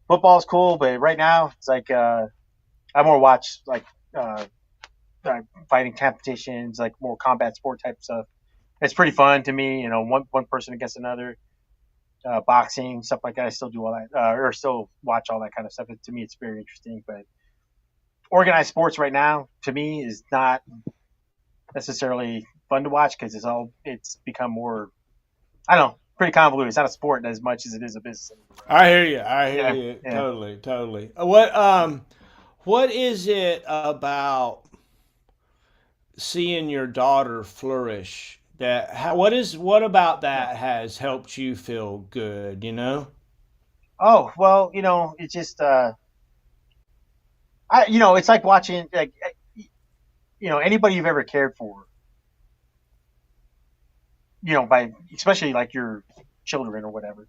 football's cool. But right now, it's like I more watch like uh, fighting competitions, like more combat sport type stuff. It's pretty fun to me. One person against another, boxing stuff like that. I still do all that, or still watch all that kind of stuff. To me, it's very interesting. But organized sports right now, to me, is not necessarily fun to watch because it's become more. I don't know, pretty convoluted. It's not a sport as much as it is a business anymore. I hear you. I hear Yeah, you. yeah. Totally, totally. What is it about seeing your daughter flourish what about that has helped you feel good? Oh well, it's just it's like watching like anybody you've ever cared for, by especially like your children or whatever.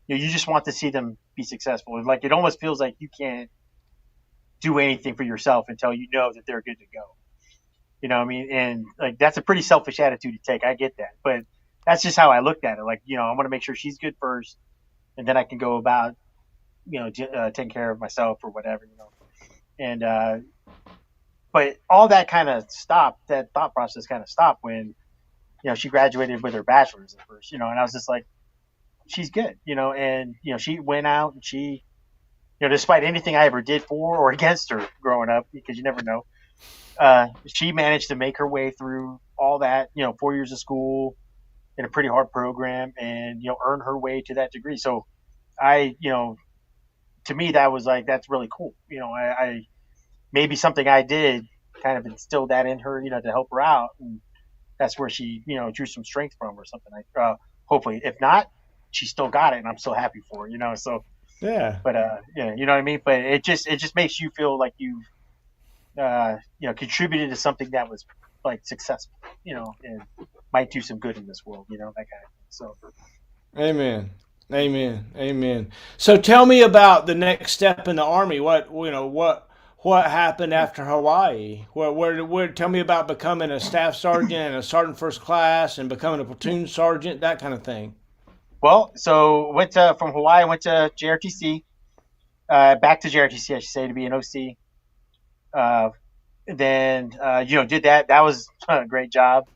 You just want to see them be successful. Like it almost feels like you can't do anything for yourself until you know that they're good to go. You know what I mean? And like that's a pretty selfish attitude to take. I get that, but that's just how I looked at it. Like I want to make sure she's good first, and then I can go about taking care of myself or whatever. And but all that kind of stopped. That thought process kind of stopped when she graduated with her bachelor's at first. And I was just like, she's good. And she went out and she despite anything I ever did for or against her growing up, because you never know, she managed to make her way through all that, 4 years of school in a pretty hard program and, earn her way to that degree. So to me, that was like, that's really cool. I maybe something I did kind of instilled that in her, to help her out. And that's where she, drew some strength from or something. Hopefully, if not, she still got it and I'm so happy for her. So, Yeah. but, yeah, you know what I mean? But it just makes you feel like you've, contributed to something that was like successful, and might do some good in this world, that kind of thing. So, Amen. Amen. Amen. So tell me about the next step in the army. What happened after Hawaii? Where tell me about becoming a staff sergeant and a sergeant first class and becoming a platoon sergeant, that kind of thing. well, so from Hawaii, went to JRTC, back to JRTC, I should say, to be an OC. Uh, then did that. That was a great job.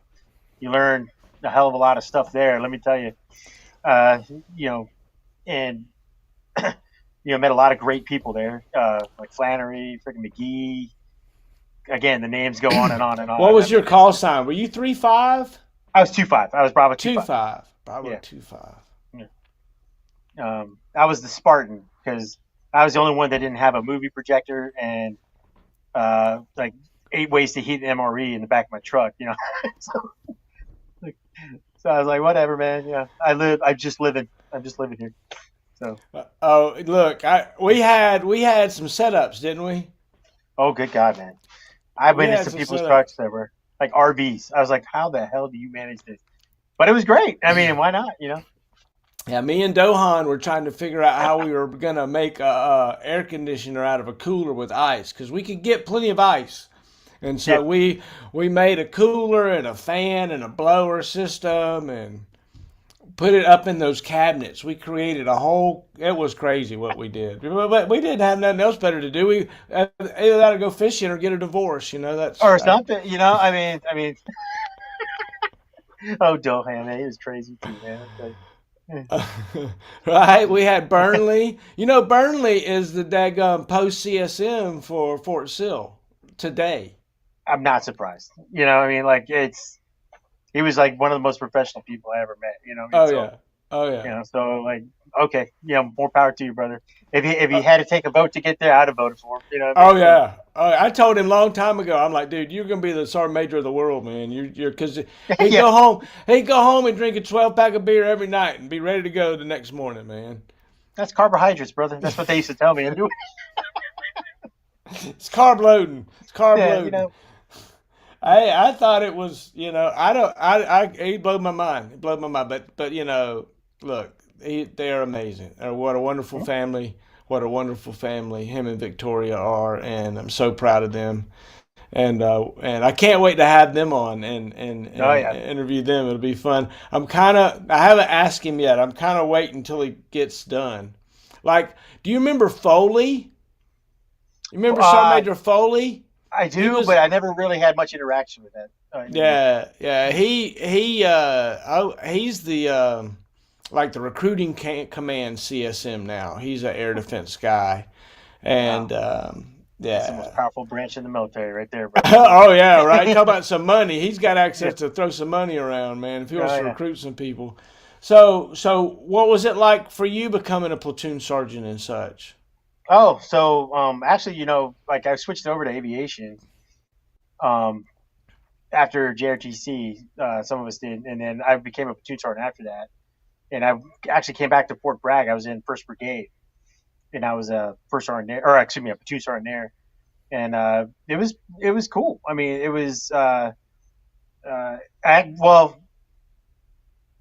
You learn a hell of a lot of stuff there. Let me tell you. Uh, you know, and met a lot of great people there, like Flannery, freaking McGee. Again, the names go on and on and What on. I was your mean, call sign? Were you 3-5? I was 2-5. I was Bravo 2-5. 2-5. Bravo Yeah. 2-5. Yeah. I was the Spartan because I was the only one that didn't have a movie projector and like 8 ways to heat an MRE in the back of my truck. so, like, so I was like, whatever, man. Yeah, I'm just living here. So, Oh, look, we had some setups, didn't we? oh, good God, man. I've We been in had some some people's setups. trucks that were like RVs. I was like, how the hell do you manage this? But it was great. I mean, why not? Yeah, me and Dohan were trying to figure out how we were gonna make a air conditioner out of a cooler with ice, because we could get plenty of ice, and so Yeah. we made a cooler and a fan and a blower system and put it up in those cabinets. We created a whole. It was crazy what we did, but we didn't have nothing else better to do. We either had to go fishing or get a divorce. That's or something. I mean, oh, Dohan, man, he was crazy too, man. right. We had Burnley. Burnley is the daggum post CSM for Fort Sill today. I'm not surprised. I mean, like he was like one of the most professional people I ever met. I mean, Oh so yeah. Oh yeah. so like okay, more power to you, brother. If he had to take a vote to get there, I'd have voted for him. What I Oh mean? So, yeah. I told him a long time ago. I'm like, dude, you're gonna be the sergeant major of the world, man. You're because he'd yeah, go home. He'd go home and drink a 12 pack of beer every night and be ready to go the next morning, man. that's carbohydrates, brother. That's what they used to tell me. It's carb loading. It's carb yeah, loading. I thought it was, I don't, he blew my mind. It blew my mind. But look, they are amazing. What a wonderful family. What a wonderful family him and Victoria are, and I'm so proud of them. And I can't wait to have them on Oh and yeah. interview them. It'll be fun. I haven't asked him yet. I'm kind of waiting until he gets done. Like, do you remember Foley? You remember Sergeant Uh, Major Foley? I He do, was but I never really had much interaction with that individual. Yeah. He's the like the recruiting command CSM now. He's an air defense guy, Wow, and that's the most yeah. powerful branch in the military, right there, brother. Oh yeah, right. Talk about some money. He's got yeah. access to throw some money around, man. If he wants Oh to yeah. recruit some people. So what was it like for you becoming a platoon sergeant and such? Oh, so actually, like I switched over to aviation um after JRTC. Some of us did, and then I became a platoon sergeant after that. And I actually came back to Fort Bragg. I was in First Brigade, and I was a first sergeant there, or excuse me, a platoon sergeant there. And it was cool. I mean, it was well,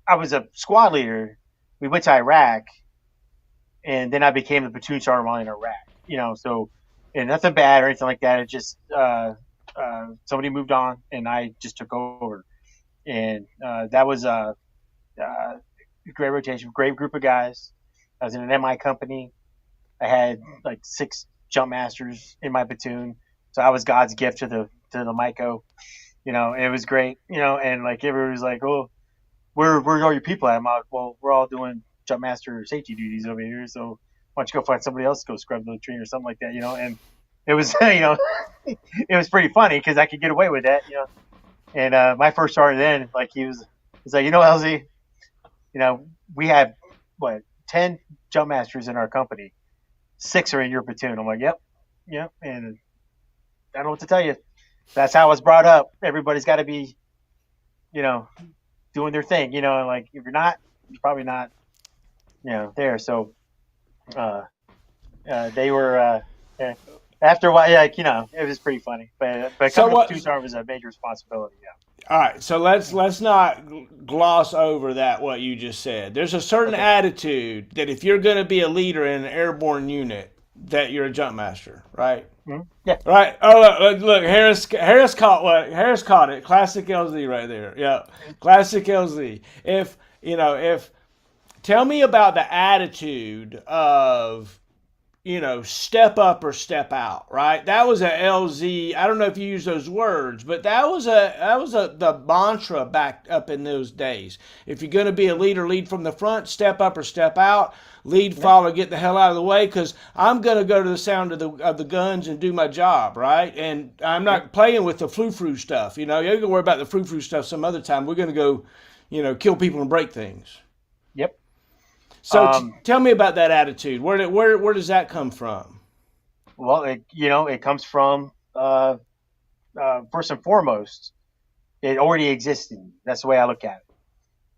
I was a squad leader. We went to Iraq, and then I became the platoon sergeant while in Iraq. So and nothing bad or anything like that. It just somebody moved on, and I just took over, and that was a great rotation, great group of guys. I was in an MI company. I had like 6 jump masters in my platoon, so I was God's gift to the MICO. It was great. And like everybody was like, "Oh, where's all your people at?" I'm like, "Well, we're all doing jump master safety duties over here, so why don't you go find somebody else to go scrub the latrine or something like that?" And it was it was pretty funny because I could get away with that. And my first sergeant then, like he's like, LZ, we have what 10 jump masters in our company. 6 are in your platoon. I'm like, yep, and I don't know what to tell you. That's how I was brought up. Everybody's got to be, doing their thing. And like if you're not, you're probably not, there. So uh, they were after a while, like it was pretty funny. But So becoming a what? platoon sergeant was a major responsibility. Yeah. All right, so let's not gloss over that what you just said. There's a certain Okay. attitude that if you're going to be a leader in an airborne unit, that you're a jump master, right? Mm-hmm. Yeah. Right. Oh, look, Harris caught what? Harris caught it. Classic LZ right there. Yeah, classic LZ. If tell me about the attitude of step up or step out, right? That was a LZ. I don't know if you use those words, but that was the mantra back up in those days. If you're going to be a leader, lead from the front, step up or step out, lead, follow, get the hell out of the way, because I'm going to go to the sound of the guns and do my job, right? And I'm not playing with the frou-frou stuff. You can worry about the frou-frou stuff some other time. We're going to go, kill people and break things. Yep. So tell me about that attitude. Where does that come from? Well, it comes from first and foremost, it already exists in you. That's the way I look at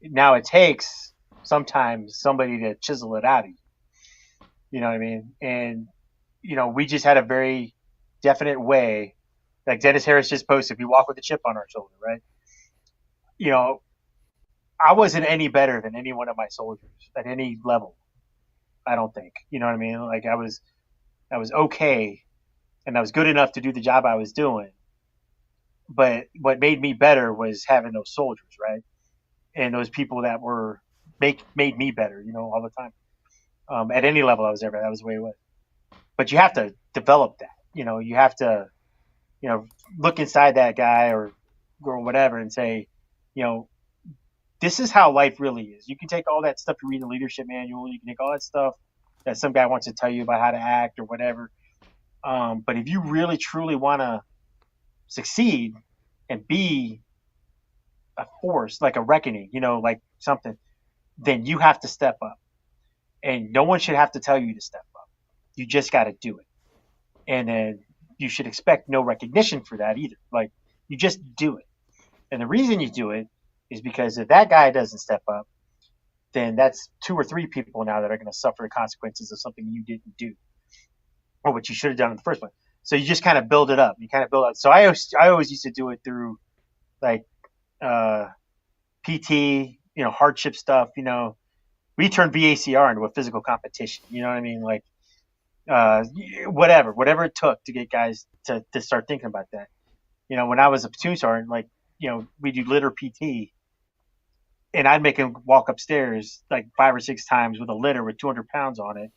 it. Now it takes sometimes somebody to chisel it out of you. You know what I mean? And we just had a very definite way, like Dennis Harris just posted. We walk with a chip on our shoulder, right? I wasn't any better than any one of my soldiers at any level. I don't think. You know what I mean? Like I was okay, and I was good enough to do the job I was doing. But what made me better was having those soldiers, right? And those people that were made me better, all the time. At any level I was ever, that was the way it was. But you have to develop that. You have to, look inside that guy or girl, whatever, and say, you know, this is how life really is. You can take all that stuff you read in the leadership manual. You can take all that stuff that some guy wants to tell you about how to act or whatever. But if you really truly want to succeed and be a force, like a reckoning, like something, then you have to step up. And no one should have to tell you to step up. You just got to do it. And then you should expect no recognition for that either. Like, you just do it. And the reason you do it is because if that guy doesn't step up, then that's 2 or 3 people now that are going to suffer the consequences of something you didn't do or what you should have done in the first place. So you just kind of build it up. You kind of build up. So I always used to do it through like PT, hardship stuff. We turned VACR into a physical competition. You know what I mean? Like whatever it took to get guys to start thinking about that. When I was a platoon sergeant, like, we do litter PT, and I'd make him walk upstairs like 5 or 6 times with a litter with 200 pounds on it,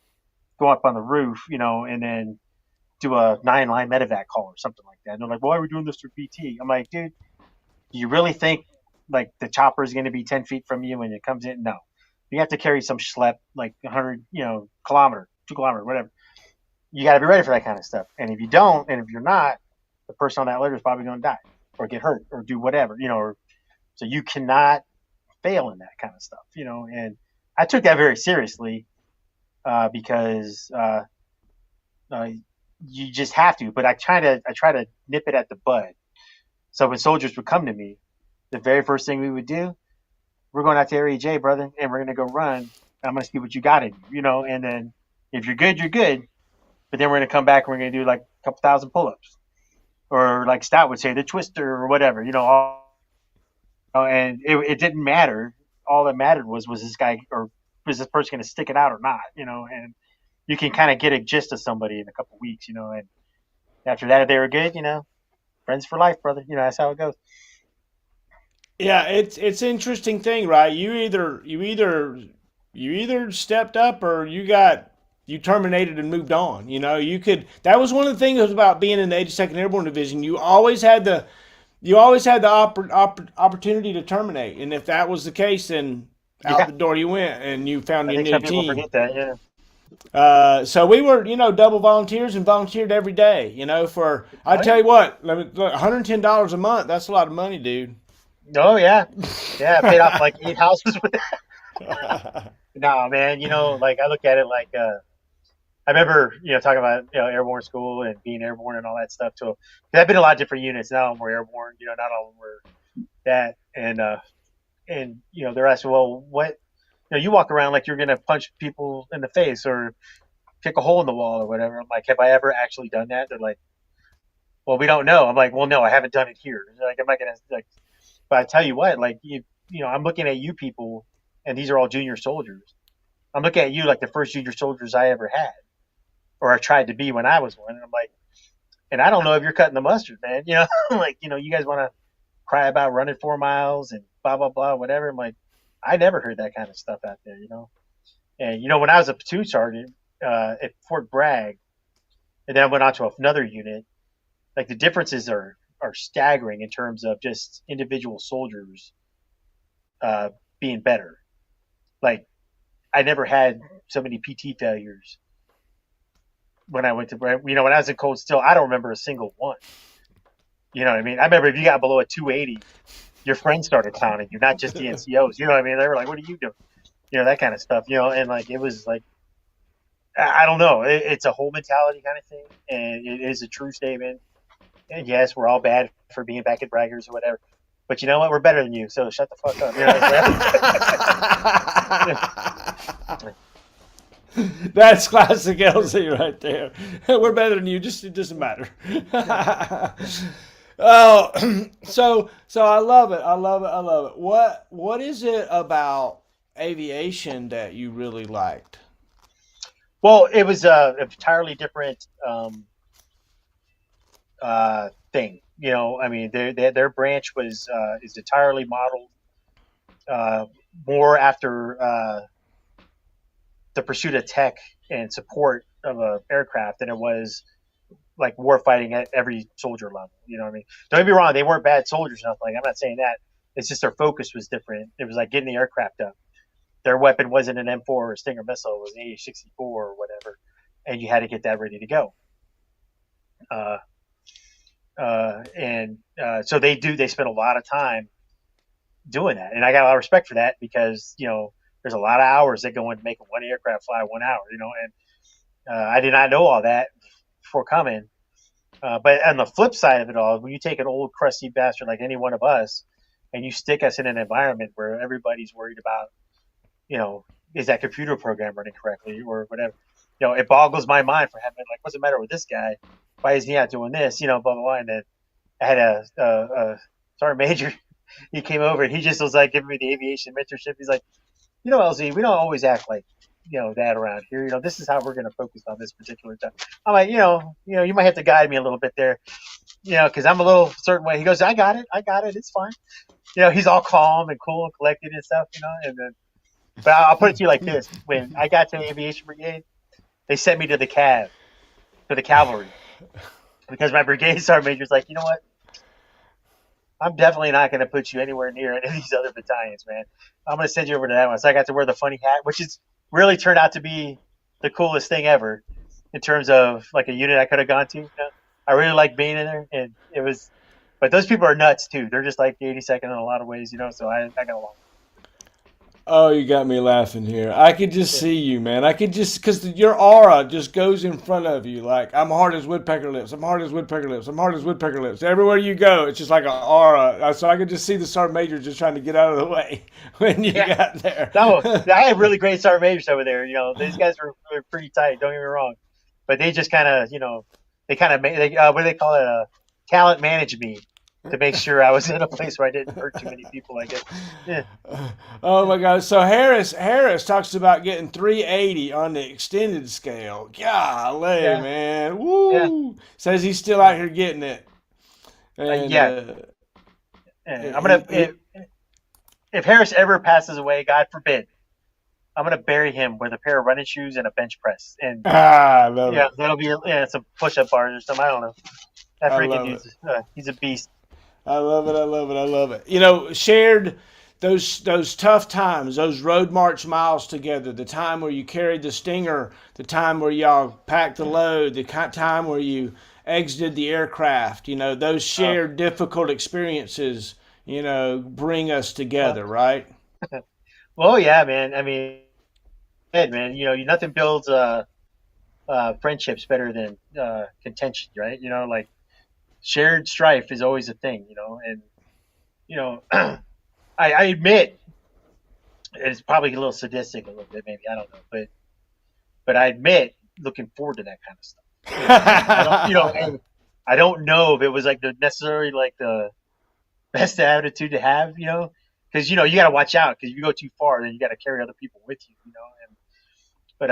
go up on the roof, and then do a 9-line medevac call or something like that. And they're like, why are we doing this for PT? I'm like, dude, do you really think like the chopper is going to be 10 feet from you when it comes in? No. You have to carry some schlep like 100, kilometer, 2 kilometer, whatever. You got to be ready for that kind of stuff. And if you don't, and if you're not, the person on that litter is probably going to die or get hurt or do whatever, so you cannot fail in that kind of stuff, and I took that very seriously because you just have to, but I try to nip it at the bud. So when soldiers would come to me, the very first thing we would do, we're going out to Area J, brother, and we're going to go run. I'm going to see what you got in you, and then if you're good, you're good. But then we're going to come back and we're going to do like a couple thousand pull-ups. Or like Stout would say, the twister or whatever, and it didn't matter. All that mattered was this guy or was this person going to stick it out or not, and you can kind of get a gist of somebody in a couple of weeks, and after that, if they were good, friends for life, brother. That's how it goes. Yeah, it's an interesting thing, right? You either stepped up or you terminated and moved on. That was one of the things about being in the 82nd Airborne Division. You always had the opportunity to terminate, and if that was the case, then out the door you went, and you found I your think new some people team. forget that, yeah. So we were, double volunteers and volunteered every day. I tell you what, $110 a month. That's a lot of money, dude. Oh yeah, I paid off like 8 houses with that. No, man, like I look at it like I remember, talking about airborne school and being airborne and all that stuff too. I've been in a lot of different units. Not all of them were airborne. Not all of them were that. And they're asking, well, what? You walk around like you're gonna punch people in the face or kick a hole in the wall or whatever. I'm like, have I ever actually done that? They're like, well, we don't know. I'm like, well, no, I haven't done it here. They're like, I'm not gonna like. But I tell you what, like I'm looking at you people, and these are all junior soldiers. I'm looking at you like the first junior soldiers I ever had, or I tried to be when I was one. And I'm like, and I don't know if you're cutting the mustard, man. Like, you guys want to cry about running 4 miles and blah, blah, blah, whatever. I'm like, I never heard that kind of stuff out there, And, when I was a platoon sergeant at Fort Bragg, and then I went on to another unit, like the differences are staggering in terms of just individual soldiers being better. Like, I never had so many PT failures when I went to, when I was in Cold Steel. I don't remember a single one. You know what I mean? I remember if you got below a 280, your friends started clowning you, not just the NCOs. You know what I mean? They were like, what are you doing? That kind of stuff, and like, it was like, I don't know. It's a whole mentality kind of thing. And it is a true statement. And yes, we're all bad for being back at Braggers or whatever. But you know what? We're better than you. So shut the fuck up. That's classic LZ right there. We're better than you. It doesn't matter. Oh, so I love it. I love it. What is it about aviation that you really liked? Well, it was an entirely different thing. I mean, their branch is entirely modeled more after the pursuit of tech and support of a aircraft than it was like war fighting at every soldier level. You know what I mean? Don't get me wrong; they weren't bad soldiers. Nothing like I'm not saying that. It's just their focus was different. It was like getting the aircraft up. Their weapon wasn't an M4 or a Stinger missile; it was an AH-64 or whatever, and you had to get that ready to go. Uh, so they spend a lot of time doing that, and I got a lot of respect for that because there's a lot of hours that go into making one aircraft fly 1 hour. And I did not know all that before coming. But on the flip side of it all, when you take an old crusty bastard like any one of us, and you stick us in an environment where everybody's worried about, is that computer program running correctly or whatever, it boggles my mind for having like, what's the matter with this guy? Why is he not doing this? Blah blah blah. And then I had a sergeant major. He came over and he just was like giving me the aviation mentorship. He's like, LZ, we don't always act like that around here. This is how we're going to focus on this particular time. I'm like, you might have to guide me a little bit there, because I'm a little certain way. He goes, I got it, it's fine. He's all calm and cool and collected and stuff, and then. But I'll put it to you like this: when I got to the aviation brigade, they sent me to the cav, to the cavalry, because my brigade sergeant major's like, you know what? I'm definitely not going to put you anywhere near any of these other battalions, man. I'm going to send you over to that one. So I got to wear the funny hat, which is really turned out to be the coolest thing ever in terms of like a unit I could have gone to. I really liked being in there, and it was. But those people are nuts too. They're just like the 82nd in a lot of ways, So I got along. Oh, you got me laughing here. I could just see you, man. I could just, because your aura just goes in front of you. Like, I'm hard as woodpecker lips. I'm hard as woodpecker lips. I'm hard as woodpecker lips. Everywhere you go, it's just like an aura. So I could just see the sergeant major just trying to get out of the way when you got there. No, I had really great sergeant majors over there. These guys were pretty tight. Don't get me wrong, but they just kind of, they kind of what do they call it? Talent manage me to make sure I was in a place where I didn't hurt too many people, I guess. Yeah. Oh my God! So Harris talks about getting 380 on the extended scale. Golly, Yeah. man! Woo! Yeah. Says he's still out here getting it. And, Yeah. I'm gonna if Harris ever passes away, God forbid, I'm gonna bury him with a pair of running shoes and a bench press, and I love it. that'll be some push-up bars or something. I don't know. That freaking dude's he's a beast. I love it. I love it. I love it. Shared those tough times, those road march miles together, the time where you carried the Stinger, the time where y'all packed the load, the time where you exited the aircraft, those shared difficult experiences, bring us together, right? Well, yeah, man. I mean, man, nothing builds friendships better than contention, right? Like shared strife is always a thing, and I admit it's probably a little sadistic, a little bit, maybe, I don't know, but I admit looking forward to that kind of stuff. And I don't know if it was like necessarily like the best attitude to have, because you got to watch out, because if you go too far, then you got to carry other people with you, And but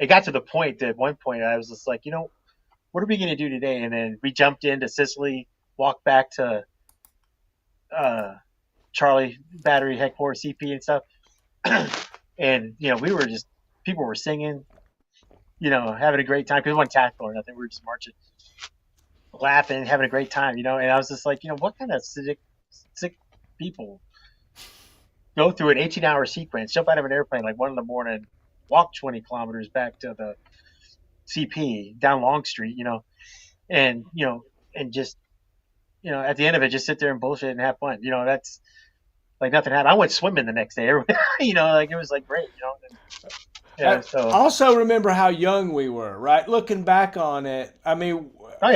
it got to the point that at one point I was just like, what are we going to do today? And then we jumped into Sicily, walked back to Charlie Battery headquarters, CP and stuff. And, we were just, people were singing, having a great time, because it wasn't tactical or nothing. We were just marching, laughing, having a great time, And I was just like, what kind of sick people go through an 18-hour sequence, jump out of an airplane like 1 a.m, walk 20 kilometers back to the CP down Long Street, and and just at the end of it, just sit there and bullshit and have fun. That's like nothing happened. I went swimming the next day. Like it was like great. And, so also remember how young we were, right? Looking back on it, I mean, oh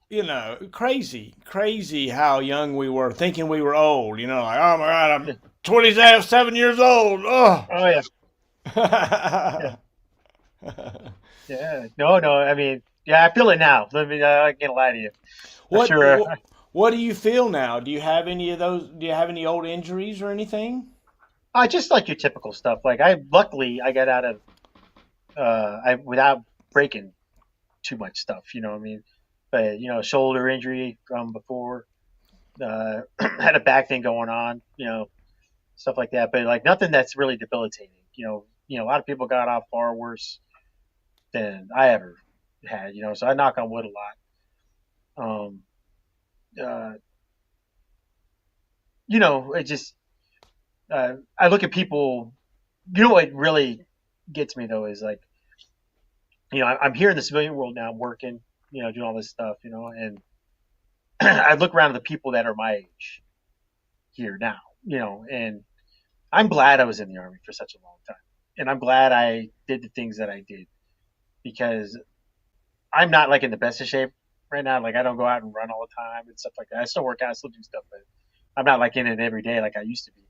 yeah, crazy how young we were, thinking we were old. Like, oh my God, I'm 27 years old. Oh yeah. Yeah. Yeah. No. I mean, yeah, I feel it now. I can't lie to you. What do you feel now? Do you have any of those? Do you have any old injuries or anything? Just like your typical stuff. Like luckily I got out of without breaking too much stuff. You know what I mean? But shoulder injury from before. had a back thing going on, stuff like that. But like nothing that's really debilitating. A lot of people got off far worse than I ever had. So I knock on wood a lot. Uh, it just I look at people. What really gets me though is like, I'm here in the civilian world now. I'm working, doing all this stuff, and I look around at the people that are my age here now, and I'm glad I was in the army for such a long time, and I'm glad I did the things that I did because I'm not like in the best of shape right now. Like I don't go out and run all the time and stuff like that. I still work out, I still do stuff, but I'm not like in it every day like I used to be.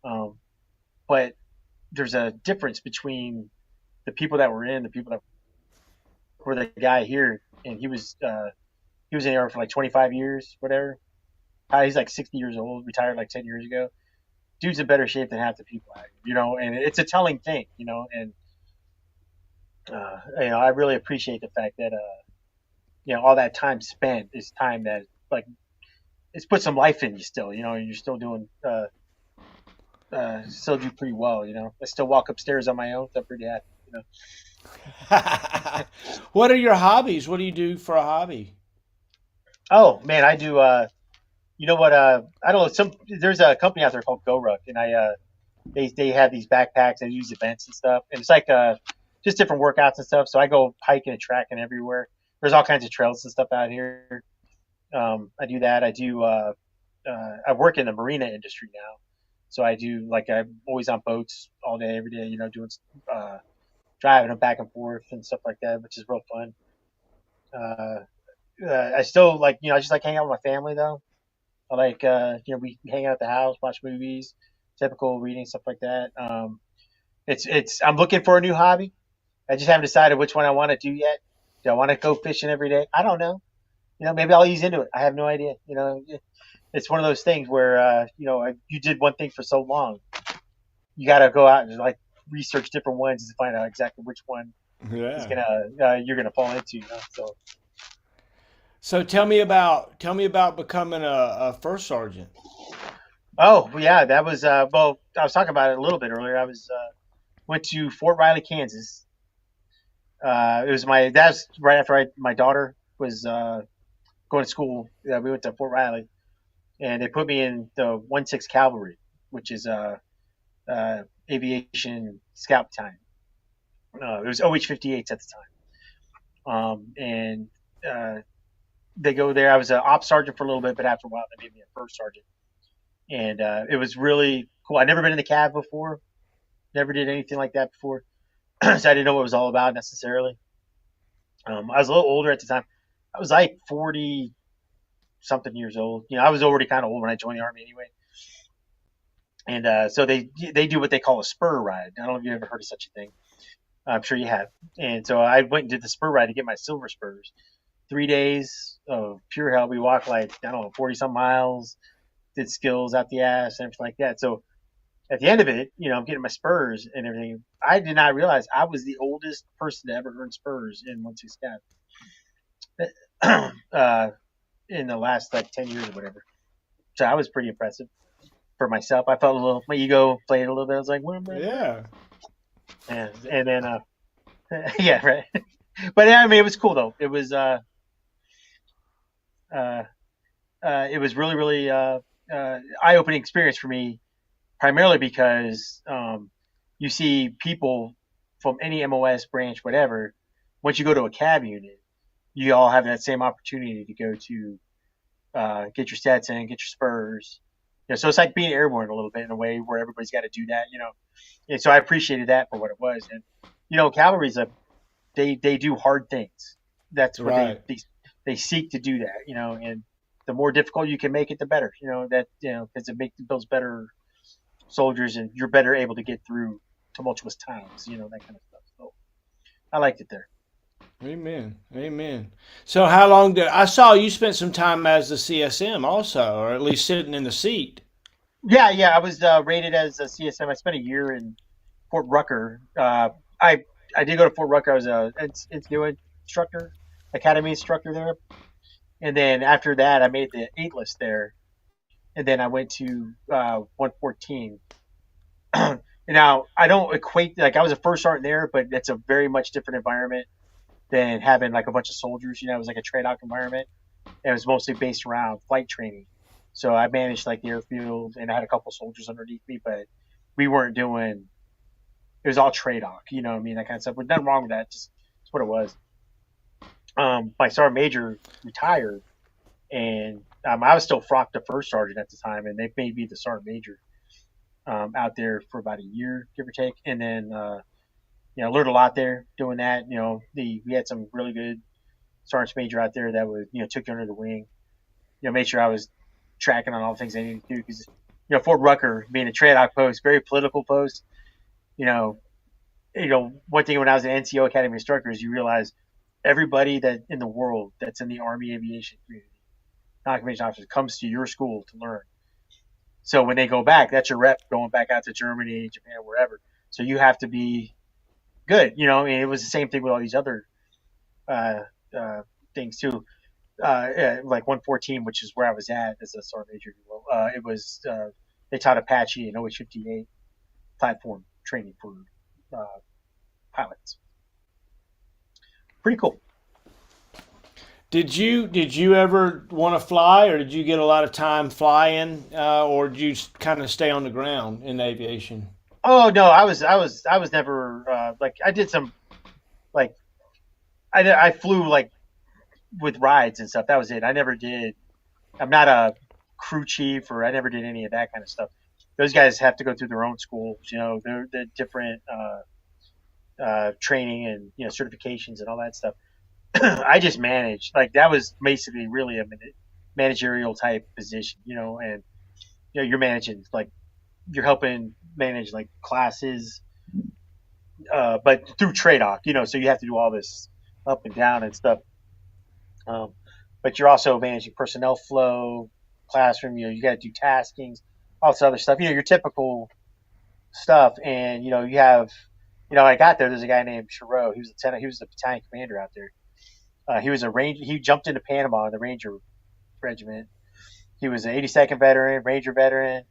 Um, but there's a difference between the people that were in, the people that were the guy here, and he was in the army for like 25 years, whatever. He's like 60 years old, retired like 10 years ago. Dude's in better shape than half the people out here, and it's a telling thing, and I really appreciate the fact that all that time spent is time that like it's put some life in you still, and you're still doing still do pretty well, I still walk upstairs on my own, so I'm pretty happy. What are your hobbies? What do you do for a hobby? Oh man, I do. You know what? I don't know. There's a company out there called GoRuck, and they have these backpacks. They use events and stuff, and it's like just different workouts and stuff. So I go hiking and tracking everywhere. There's all kinds of trails and stuff out here. I do that. I work in the marina industry now, so I do like I'm always on boats all day, every day. Doing driving them back and forth and stuff like that, which is real fun. Uh, I still like I just like hanging out with my family though. I like we hang out at the house, watch movies, typical reading stuff like that. It's I'm looking for a new hobby. I just haven't decided which one I want to do yet. Do I want to go fishing every day? I don't know. Maybe I'll ease into it. I have no idea. It's one of those things where you did one thing for so long, you got to go out and like research different ones to find out exactly which one is Yeah. gonna you're gonna fall into. So So tell me about becoming a first sergeant. oh well, yeah, that was well. I was talking about it a little bit earlier. I was went to Fort Riley, Kansas. It was that's right after my daughter was going to school. We went to Fort Riley, and they put me in the 1/6 Cavalry, which is aviation scout battalion. It was OH-58s at the time, and uh, they go there. I was an op sergeant for a little bit, but after a while, they made me a first sergeant, and it was really cool. I'd never been in the cav before, never did anything like that before, so I didn't know what it was all about necessarily. I was a little older at the time. I was like 40 something years old. I was already kind of old when I joined the army anyway. And so they do what they call a spur ride. I don't know if you ever heard of such a thing. I'm sure you have. And so I went and did the spur ride to get my silver spurs. 3 days of pure hell. We walked like I don't know 40 some miles. Did skills out the ass and everything like that. So at the end of it, I'm getting my spurs and everything. I did not realize I was the oldest person to ever earn spurs in 1/6 Scout. In the last like 10 years or whatever. So I was pretty impressive for myself. I felt my ego played a little bit. I was like, what am I? Yeah. And then, yeah, right. But yeah, I mean, it was cool though. Uh, it was really, really eye-opening experience for me, primarily because you see people from any MOS branch, whatever. Once you go to a cab unit, you all have that same opportunity to go to get your stats in, get your spurs. So it's like being airborne a little bit in a way where everybody's got to do that. And so I appreciated that for what it was. And cavalry's they do hard things. That's what Right. they seek to do that. And the more difficult you can make it, the better. Because it builds better soldiers, and you're better able to get through tumultuous times. That kind of stuff. So I liked it there. Amen. Amen. So how long did I saw you spent some time as the CSM also, or at least sitting in the seat? Yeah, yeah. I was rated as a CSM. I spent a year in Fort Rucker. I did go to Fort Rucker. I was a NCO instructor, academy instructor there, and then after that, I made the 8 list there. and then I went to 114. And now I don't equate like I was a first sergeant there, but it's a very much different environment than having like a bunch of soldiers. It was like a trade-off environment. And it was mostly based around flight training. So I managed like the airfield, and I had a couple soldiers underneath me, but we weren't doing. It was all trade-off, you know what I mean, that kind of stuff. But nothing wrong with that. Just it's what it was. My sergeant major retired, and I was still frocked the first sergeant at the time, and they made me the sergeant major out there for about a year, give or take. And then, learned a lot there doing that. We had some really good sergeant major out there that would, took you under the wing, made sure I was tracking on all the things I needed to do. Because, Fort Rucker being a trade outpost, very political post, one thing when I was an NCO Academy instructor is you realize everybody that in the world that's in the Army aviation community, non-commissioned officers, comes to your school to learn. So when they go back, that's your rep going back out to Germany, Japan, wherever. So you have to be good. It was the same thing with all these other things too. Like 114, which is where I was at as a sergeant major. It was they taught Apache and OH-58 platform training for pilots. Pretty cool. Did you ever want to fly, or did you get a lot of time flying, or did you kind of stay on the ground in aviation? Oh no, I was never like I did some like I flew like with rides and stuff. That was it. I never did. I'm not a crew chief, or I never did any of that kind of stuff. Those guys have to go through their own schools. They're different training and certifications and all that stuff. I just managed. Like that was basically really a managerial type position, and you're managing like you're helping manage like classes, but through trade-off, so you have to do all this up and down and stuff. But you're also managing personnel flow, classroom. You got to do taskings, all this other stuff. Your typical stuff, and you have. I got there. There's a guy named Chiro. He was lieutenant. He was the battalion commander out there. He was a ranger. He jumped into Panama in the Ranger Regiment. He was an 82nd veteran, Ranger veteran,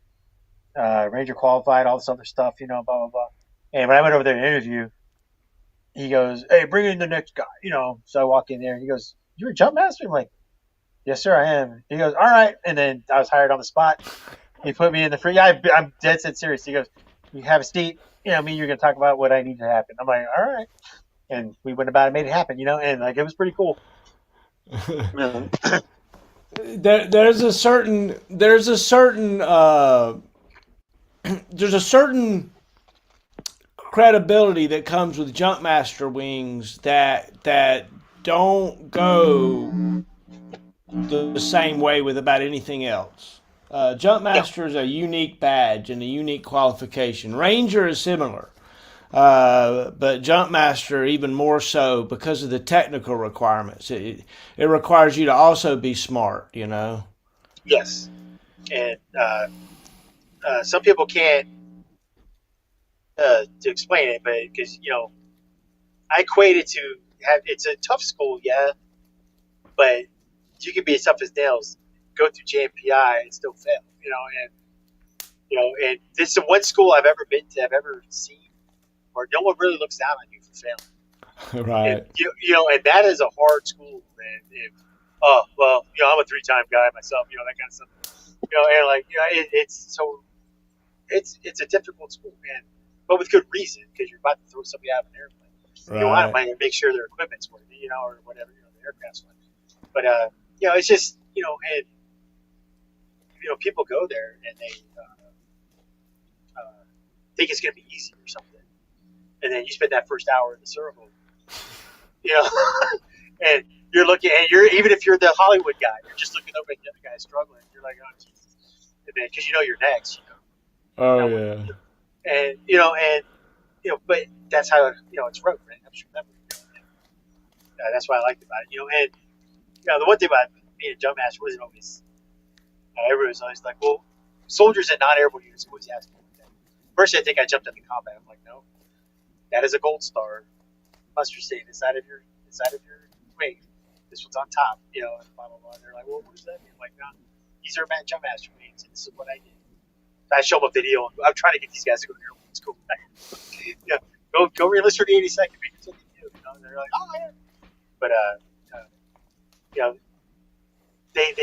Ranger qualified, all this other stuff. Blah blah blah. And when I went over there to interview, he goes, "Hey, bring in the next guy." So I walk in there, and he goes, "You're a jump master?" I'm like, "Yes, sir, I am." He goes, "All right," and then I was hired on the spot. He put me in the free. I'm dead set serious. He goes, "You have a seat. You're going to talk about what I need to happen." I'm like, "All right." And we went about it, made it happen, and like it was pretty cool. There's a certain credibility that comes with jump master wings that don't go the same way with about anything else. Jump master is a unique badge and a unique qualification. Ranger is similar. But jump master even more so because of the technical requirements. It requires you to also be smart, Yes, and some people can't to explain it, but because I equate it to it's a tough school, yeah, but you can be as tough as nails, go through JMPI and still fail, and this is the one school I've ever been to, I've ever seen. Or no one really looks down on you for failing, right? And, and that is a hard school, man. I'm a 3-time guy myself, that kind of stuff, and like, it's a difficult school, man, but with good reason because you're about to throw somebody out of an airplane. Right. You want to make sure their equipment's working, or whatever, the aircraft's working. But it's just, and people go there and they think it's going to be easy or something. And then you spend that first hour in the circle, and you're looking, and even if you're the Hollywood guy, you're just looking over at the other guy struggling. You're like, oh, Jesus. And then, because you're next, Oh, yeah. And, but that's how, it's rote, right? I'm sure that's what I liked about it, and, the one thing about being a jump master wasn't always, everyone was always like, well, soldiers and non-airborne units always ask me that. First, I think I jumped into combat. I'm like, no. That is a gold star. Mustard stain inside of your wing. This one's on top, and blah blah blah. And they're like, well, what does that mean? I'm like, no, these are jump master Marines, and this is what I did. I show them a video. I'm trying to get these guys to go to airborne school. Yeah, go re-enlist for the 82nd. That's what they do. And they're like, oh yeah. But you know, they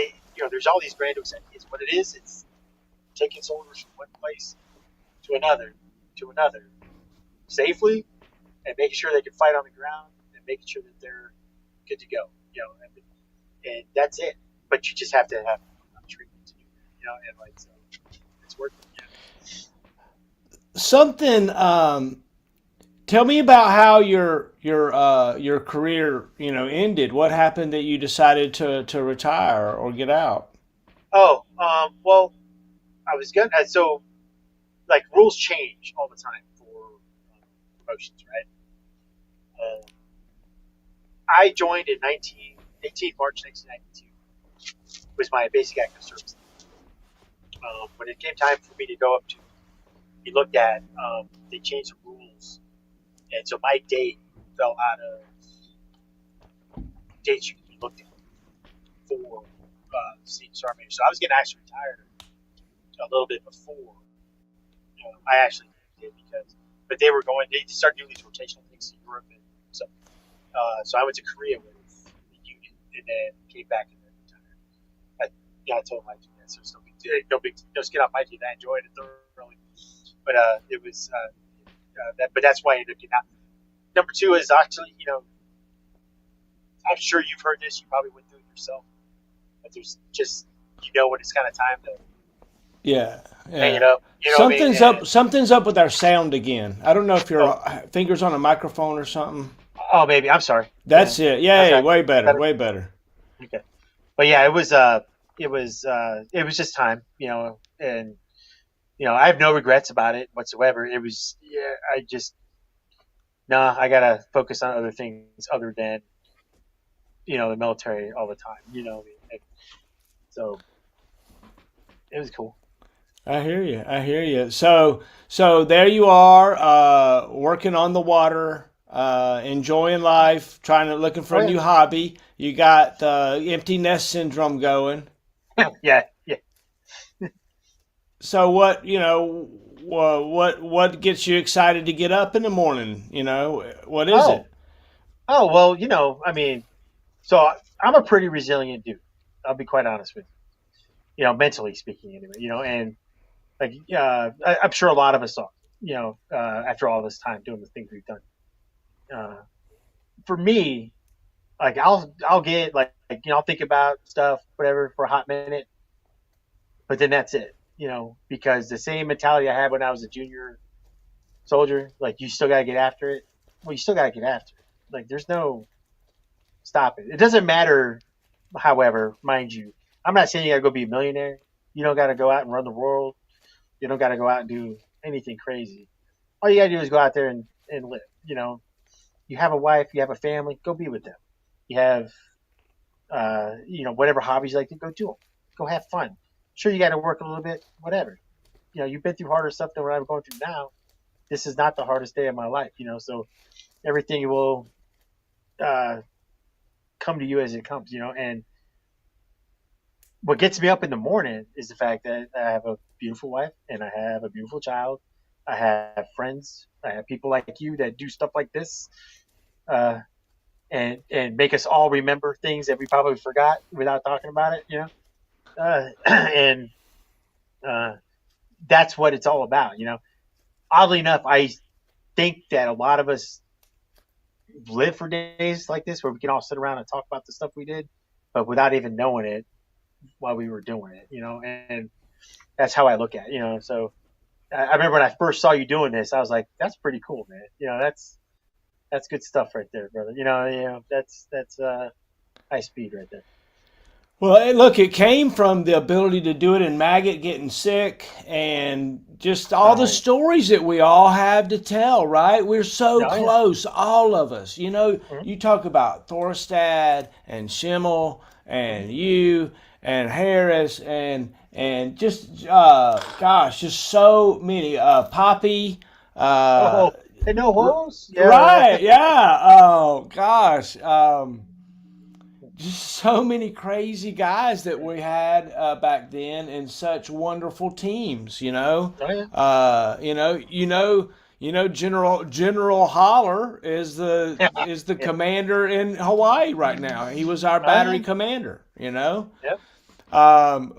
there's all these grand ideas. What it is, it's taking soldiers from one place to another, safely, and making sure they can fight on the ground, and making sure that they're good to go. And that's it. But you just have to have treatment to do that. And like so, it's worth it. Something. Tell me about how your career ended. What happened that you decided to retire or get out? Oh, well, I was gonna. So, like, rules change all the time for promotions, right? I joined in 18 March 1992. Was my basic active service. When it came time for me to go up to be looked at, they changed the rules, and so my date fell out of dates you could be looked at for senior sergeant major. So I was getting actually retired a little bit before I actually did but they started doing these rotational things in Europe, and so I went to Korea with the unit, and then came back and then retired. I told them I did that, so it's no big deal. Just get off my team. I enjoyed it thoroughly, but it was but that's why I ended up getting out. Number two is actually, I'm sure you've heard this. You probably went through it yourself, but there's just when it's kind of time to Yeah, hang yeah. it up. Something's up. Something's up with our sound again. I don't know if your fingers on a microphone or something. Oh, maybe. I'm sorry. That's it. Yeah, Okay. way better. Way better. Okay. But yeah, it was just time, and I have no regrets about it whatsoever. It was I gotta focus on other things other than the military all the time. And so it was cool. I hear you. I hear you. So there you are, working on the water, enjoying life, looking for a new hobby. You got the empty nest syndrome going. Yeah. So what gets you excited to get up in the morning? What is it? Oh well, I mean, so I'm a pretty resilient dude. I'll be quite honest with you. Mentally speaking, anyway. And like, I'm sure a lot of us are. After all this time doing the things we've done. For me, like I'll get I'll think about stuff, whatever, for a hot minute, but then that's it. Because the same mentality I had when I was a junior soldier, like you still gotta get after it. Well, you still gotta get after it. Like there's no stop it. It doesn't matter. However, mind you, I'm not saying you gotta go be a millionaire. You don't gotta go out and run the world. You don't gotta go out and do anything crazy. All you gotta do is go out there and live. You have a wife, you have a family, go be with them. You have, whatever hobbies you like to go do them. Go have fun. Sure, you got to work a little bit, whatever. You've been through harder stuff than what I'm going through now. This is not the hardest day of my life, so everything will come to you as it comes, and what gets me up in the morning is the fact that I have a beautiful wife and I have a beautiful child. I have friends. I have people like you that do stuff like this, and make us all remember things that we probably forgot without talking about it, and that's what it's all about. Oddly enough, I think that a lot of us live for days like this where we can all sit around and talk about the stuff we did, but without even knowing it while we were doing it, and that's how I look at it, so I remember when I first saw you doing this, I was like, that's pretty cool, man. That's good stuff right there, brother. That's high speed right there. Well, look, it came from the ability to do it in Maggot getting sick and just all the stories that we all have to tell, right? We're so close, all of us. You talk about Thorstad and Schimmel and you and Harris and just, just so many. Poppy. No holes? Yeah. Right, yeah. Oh, gosh. just so many crazy guys that we had back then, and such wonderful teams. Oh yeah. General Holler is the commander in Hawaii right now. He was our Oh battery yeah. commander. Yep.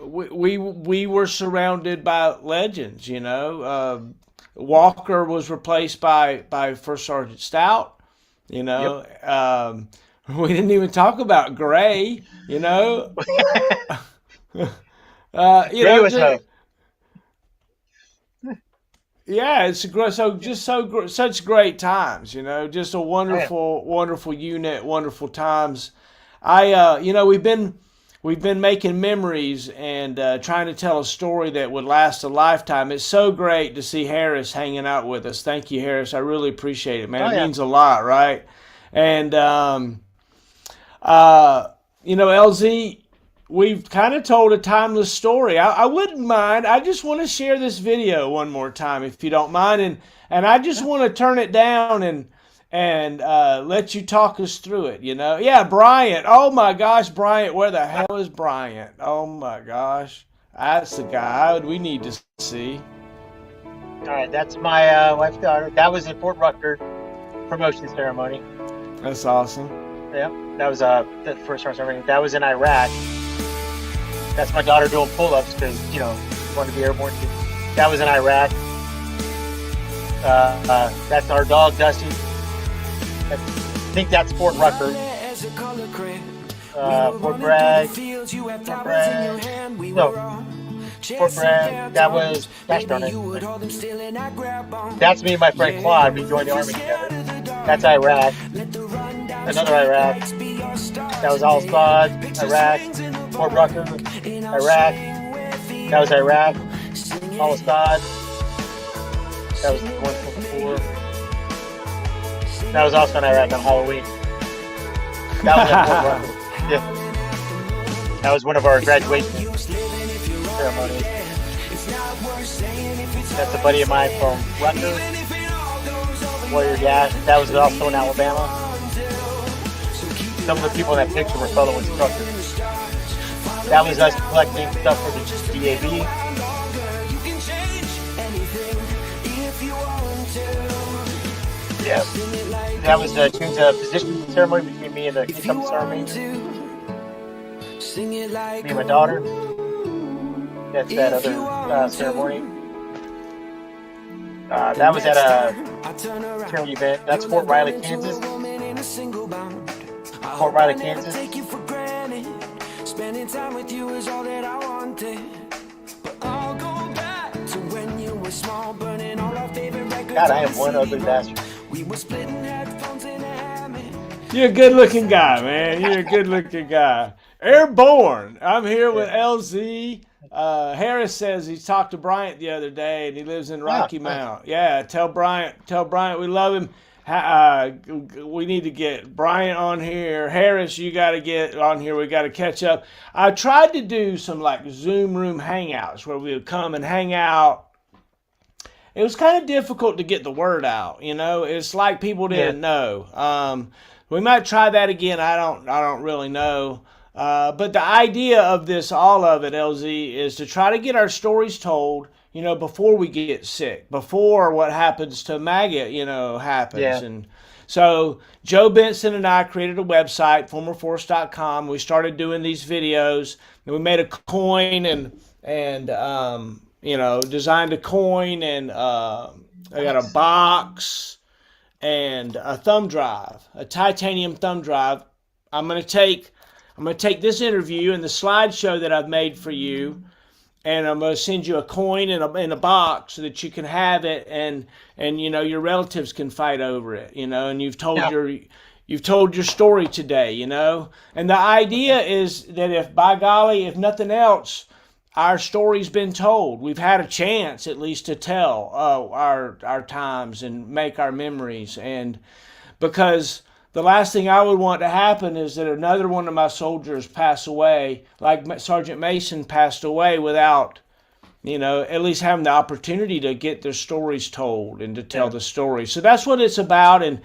We were surrounded by legends. Walker was replaced by First Sergeant Stout. You Yep. know, we didn't even talk about Gray. Uh, you Gray know, was just, a yeah, such great times. Just a oh yeah. wonderful unit, wonderful times. We've been making memories and trying to tell a story that would last a lifetime. It's so great to see Harris hanging out with us. Thank you, Harris. I really appreciate it, man. Oh It yeah. means a lot, right? And uh, LZ, we've kind of told a timeless story. I wouldn't mind. I just want to share this video one more time, if you don't mind, and I just Yeah. want to turn it down and let you talk us through it. Yeah, Bryant. Oh my gosh, Bryant. Where the hell is Bryant? Oh my gosh, that's the guy we need to see. All right, that's my wife's daughter. That was in Fort Rucker promotion ceremony. That's awesome. Yeah, that was the first ceremony. That was in Iraq. That's my daughter doing pull-ups because wanted to be airborne too. That was in Iraq. That's our dog Dusty. I think that's Fort Rucker. Fort Bragg. Fort Bragg. No, Fort Bragg. That was, gosh darn it. That's me and my friend Claude. We joined the army together. That's Iraq. Another Iraq. That was Al-Assad, Iraq. Fort Rucker, Iraq. That was Iraq. Al-Assad. That was the one from before. That was also in Iraq on Halloween. That was at Fort Rucker. Yeah. That was one of our graduation ceremonies. That's a buddy of mine from Rutgers, Warrior Dash. That was also in Alabama. Some of the people in that picture were fellow instructors. That was us collecting stuff for the DAB. Yeah. That was the change of position ceremony between me and the incoming sergeant major. Me and my daughter. That's that other ceremony. That was at a charity event. That's Fort Riley, Kansas. Fort Riley, Kansas. Spending time with you is all that I wanted. But I'll go back to when you were small, burning all our favorite records. God, I am one ugly bastard. We were splitting headphones in a hammock. You're a good-looking guy, man. You're a good-looking guy. Airborne. I'm here with LZ. Harris says he's talked to Bryant the other day, and he lives in Rocky Mount. Yeah, tell Bryant we love him. We need to get Bryant on here. Harris, you got to get on here. We got to catch up. I tried to do some like Zoom room hangouts where we would come and hang out. It was kind of difficult to get the word out. It's like people didn't know. We might try that again. I don't really know. But the idea of this, all of it, LZ, is to try to get our stories told, before we get sick, before what happens to Maggot, happens. Yeah. And so Joe Benson and I created a website, formerforce.com. We started doing these videos, and we made a coin and designed a coin, and I got a box and a thumb drive, a titanium thumb drive. I'm going to take this interview and the slideshow that I've made for you, and I'm going to send you a coin in a box so that you can have it, and your relatives can fight over it, and you've told your story today, and the idea is that if, by golly, if nothing else, our story's been told. We've had a chance at least to tell our times and make our memories, and because the last thing I would want to happen is that another one of my soldiers pass away, like Sergeant Mason passed away, without at least having the opportunity to get their stories told and to tell Yeah. the story. So that's what it's about. And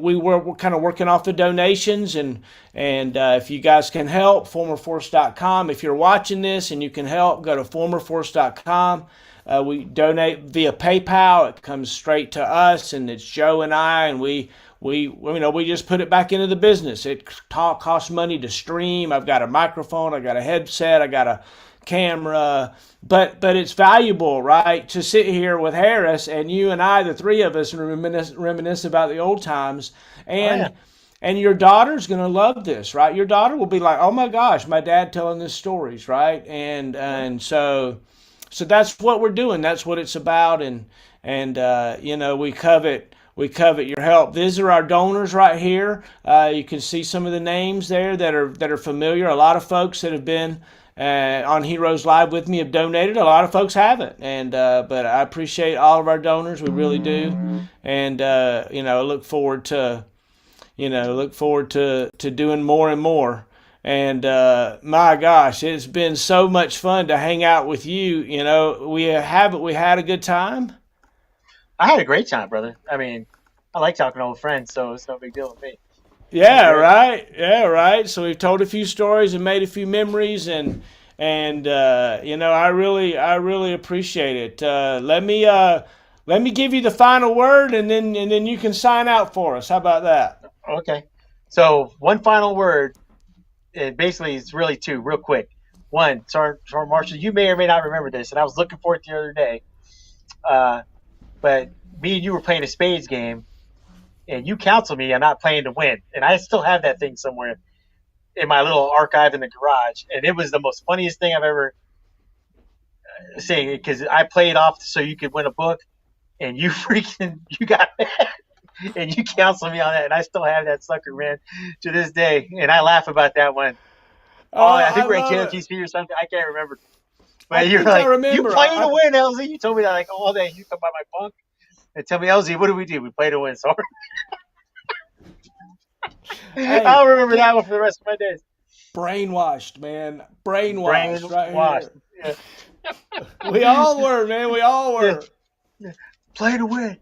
we're kind of working off the donations, and if you guys can help, formerforce.com. If you're watching this and you can help, go to formerforce.com. We donate via PayPal. It comes straight to us, and it's Joe and I, and we just put it back into the business. It costs money to stream. I've got a microphone, I got a headset, I got a camera, but it's valuable, right? To sit here with Harris and you and I, the three of us, and reminisce about the old times. Oh yeah. And your daughter's gonna love this, right? Your daughter will be like, "Oh my gosh, my dad telling these stories," right? And so that's what we're doing. That's what it's about. And we covet your help. These are our donors right here. You can see some of the names there that are familiar. A lot of folks that have been on Heroes Live with me have donated. A lot of folks haven't, and but I appreciate all of our donors. We really do, and look forward to doing more and more. And my gosh, it's been so much fun to hang out with you. We had a good time. I had a great time, brother. I mean, I like talking to old friends, so it's no big deal with me. That's Yeah, great. right. Yeah, right. So we've told a few stories and made a few memories, and I really appreciate it. Let me give you the final word, and then you can sign out for us. How about that? Okay. So one final word. It basically it's really two, real quick. One, Sergeant Marshall, you may or may not remember this, and I was looking for it the other day. Uh, but me and you were playing a spades game, and you counseled me on not playing to win, and I still have that thing somewhere in my little archive in the garage, and it was the most funniest thing I've ever seen because I played off so you could win a book, and you got mad and you counseled me on that, and I still have that sucker, man, to this day, and I laugh about that one. Oh, Oh, I I think we're at love Cherokee it. Street or something. I can't remember. I But you're think I like, you remember. play to win, LZ. You told me that like all day. You come by my bunk and tell me, LZ, what do we do? We play to win. So Hey, I'll remember that one for the rest of my days. brainwashed, man. Brainwashed right Brainwashed. here. Yeah. We all were, man. We all Yeah. were. Yeah. Play to win.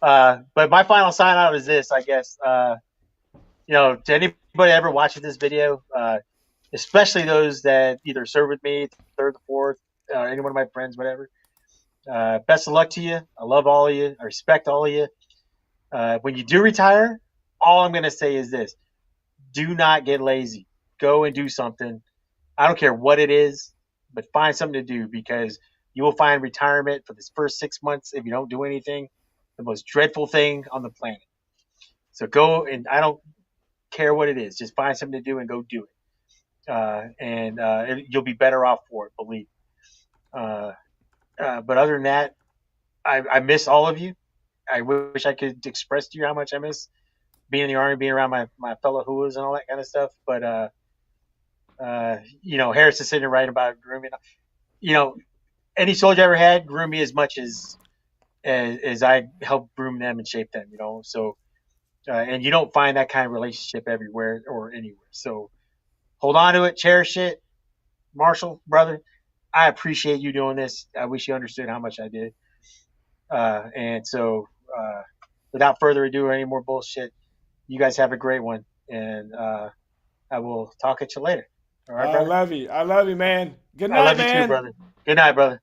But my final sign out is this, I guess. To anybody ever watching this video, especially those that either serve with me, third, fourth, any one of my friends, whatever. Best of luck to you. I love all of you. I respect all of you. When you do retire, all I'm going to say is this: do not get lazy. Go and do something. I don't care what it is, but find something to do because you will find retirement for this first 6 months if you don't do anything, the most dreadful thing on the planet. So go, and I don't care what it is. Just find something to do and go do it. You'll be better off for it, believe me. But other than that, I miss all of you. I wish I could express to you how much I miss being in the Army, being around my fellow Whoas and all that kind of stuff. But, Harris is sitting right about grooming. Any soldier I ever had groomed me as much as I helped groom them and shape them, So, and you don't find that kind of relationship everywhere or anywhere. So hold on to it, cherish it. Marshall, brother, I appreciate you doing this. I wish you understood how much I did. And so, without further ado or any more bullshit, you guys have a great one. And I will talk at you later. All right, I brother? love you. I love you, man. Good I night, love you too, man. brother. Good night, brother.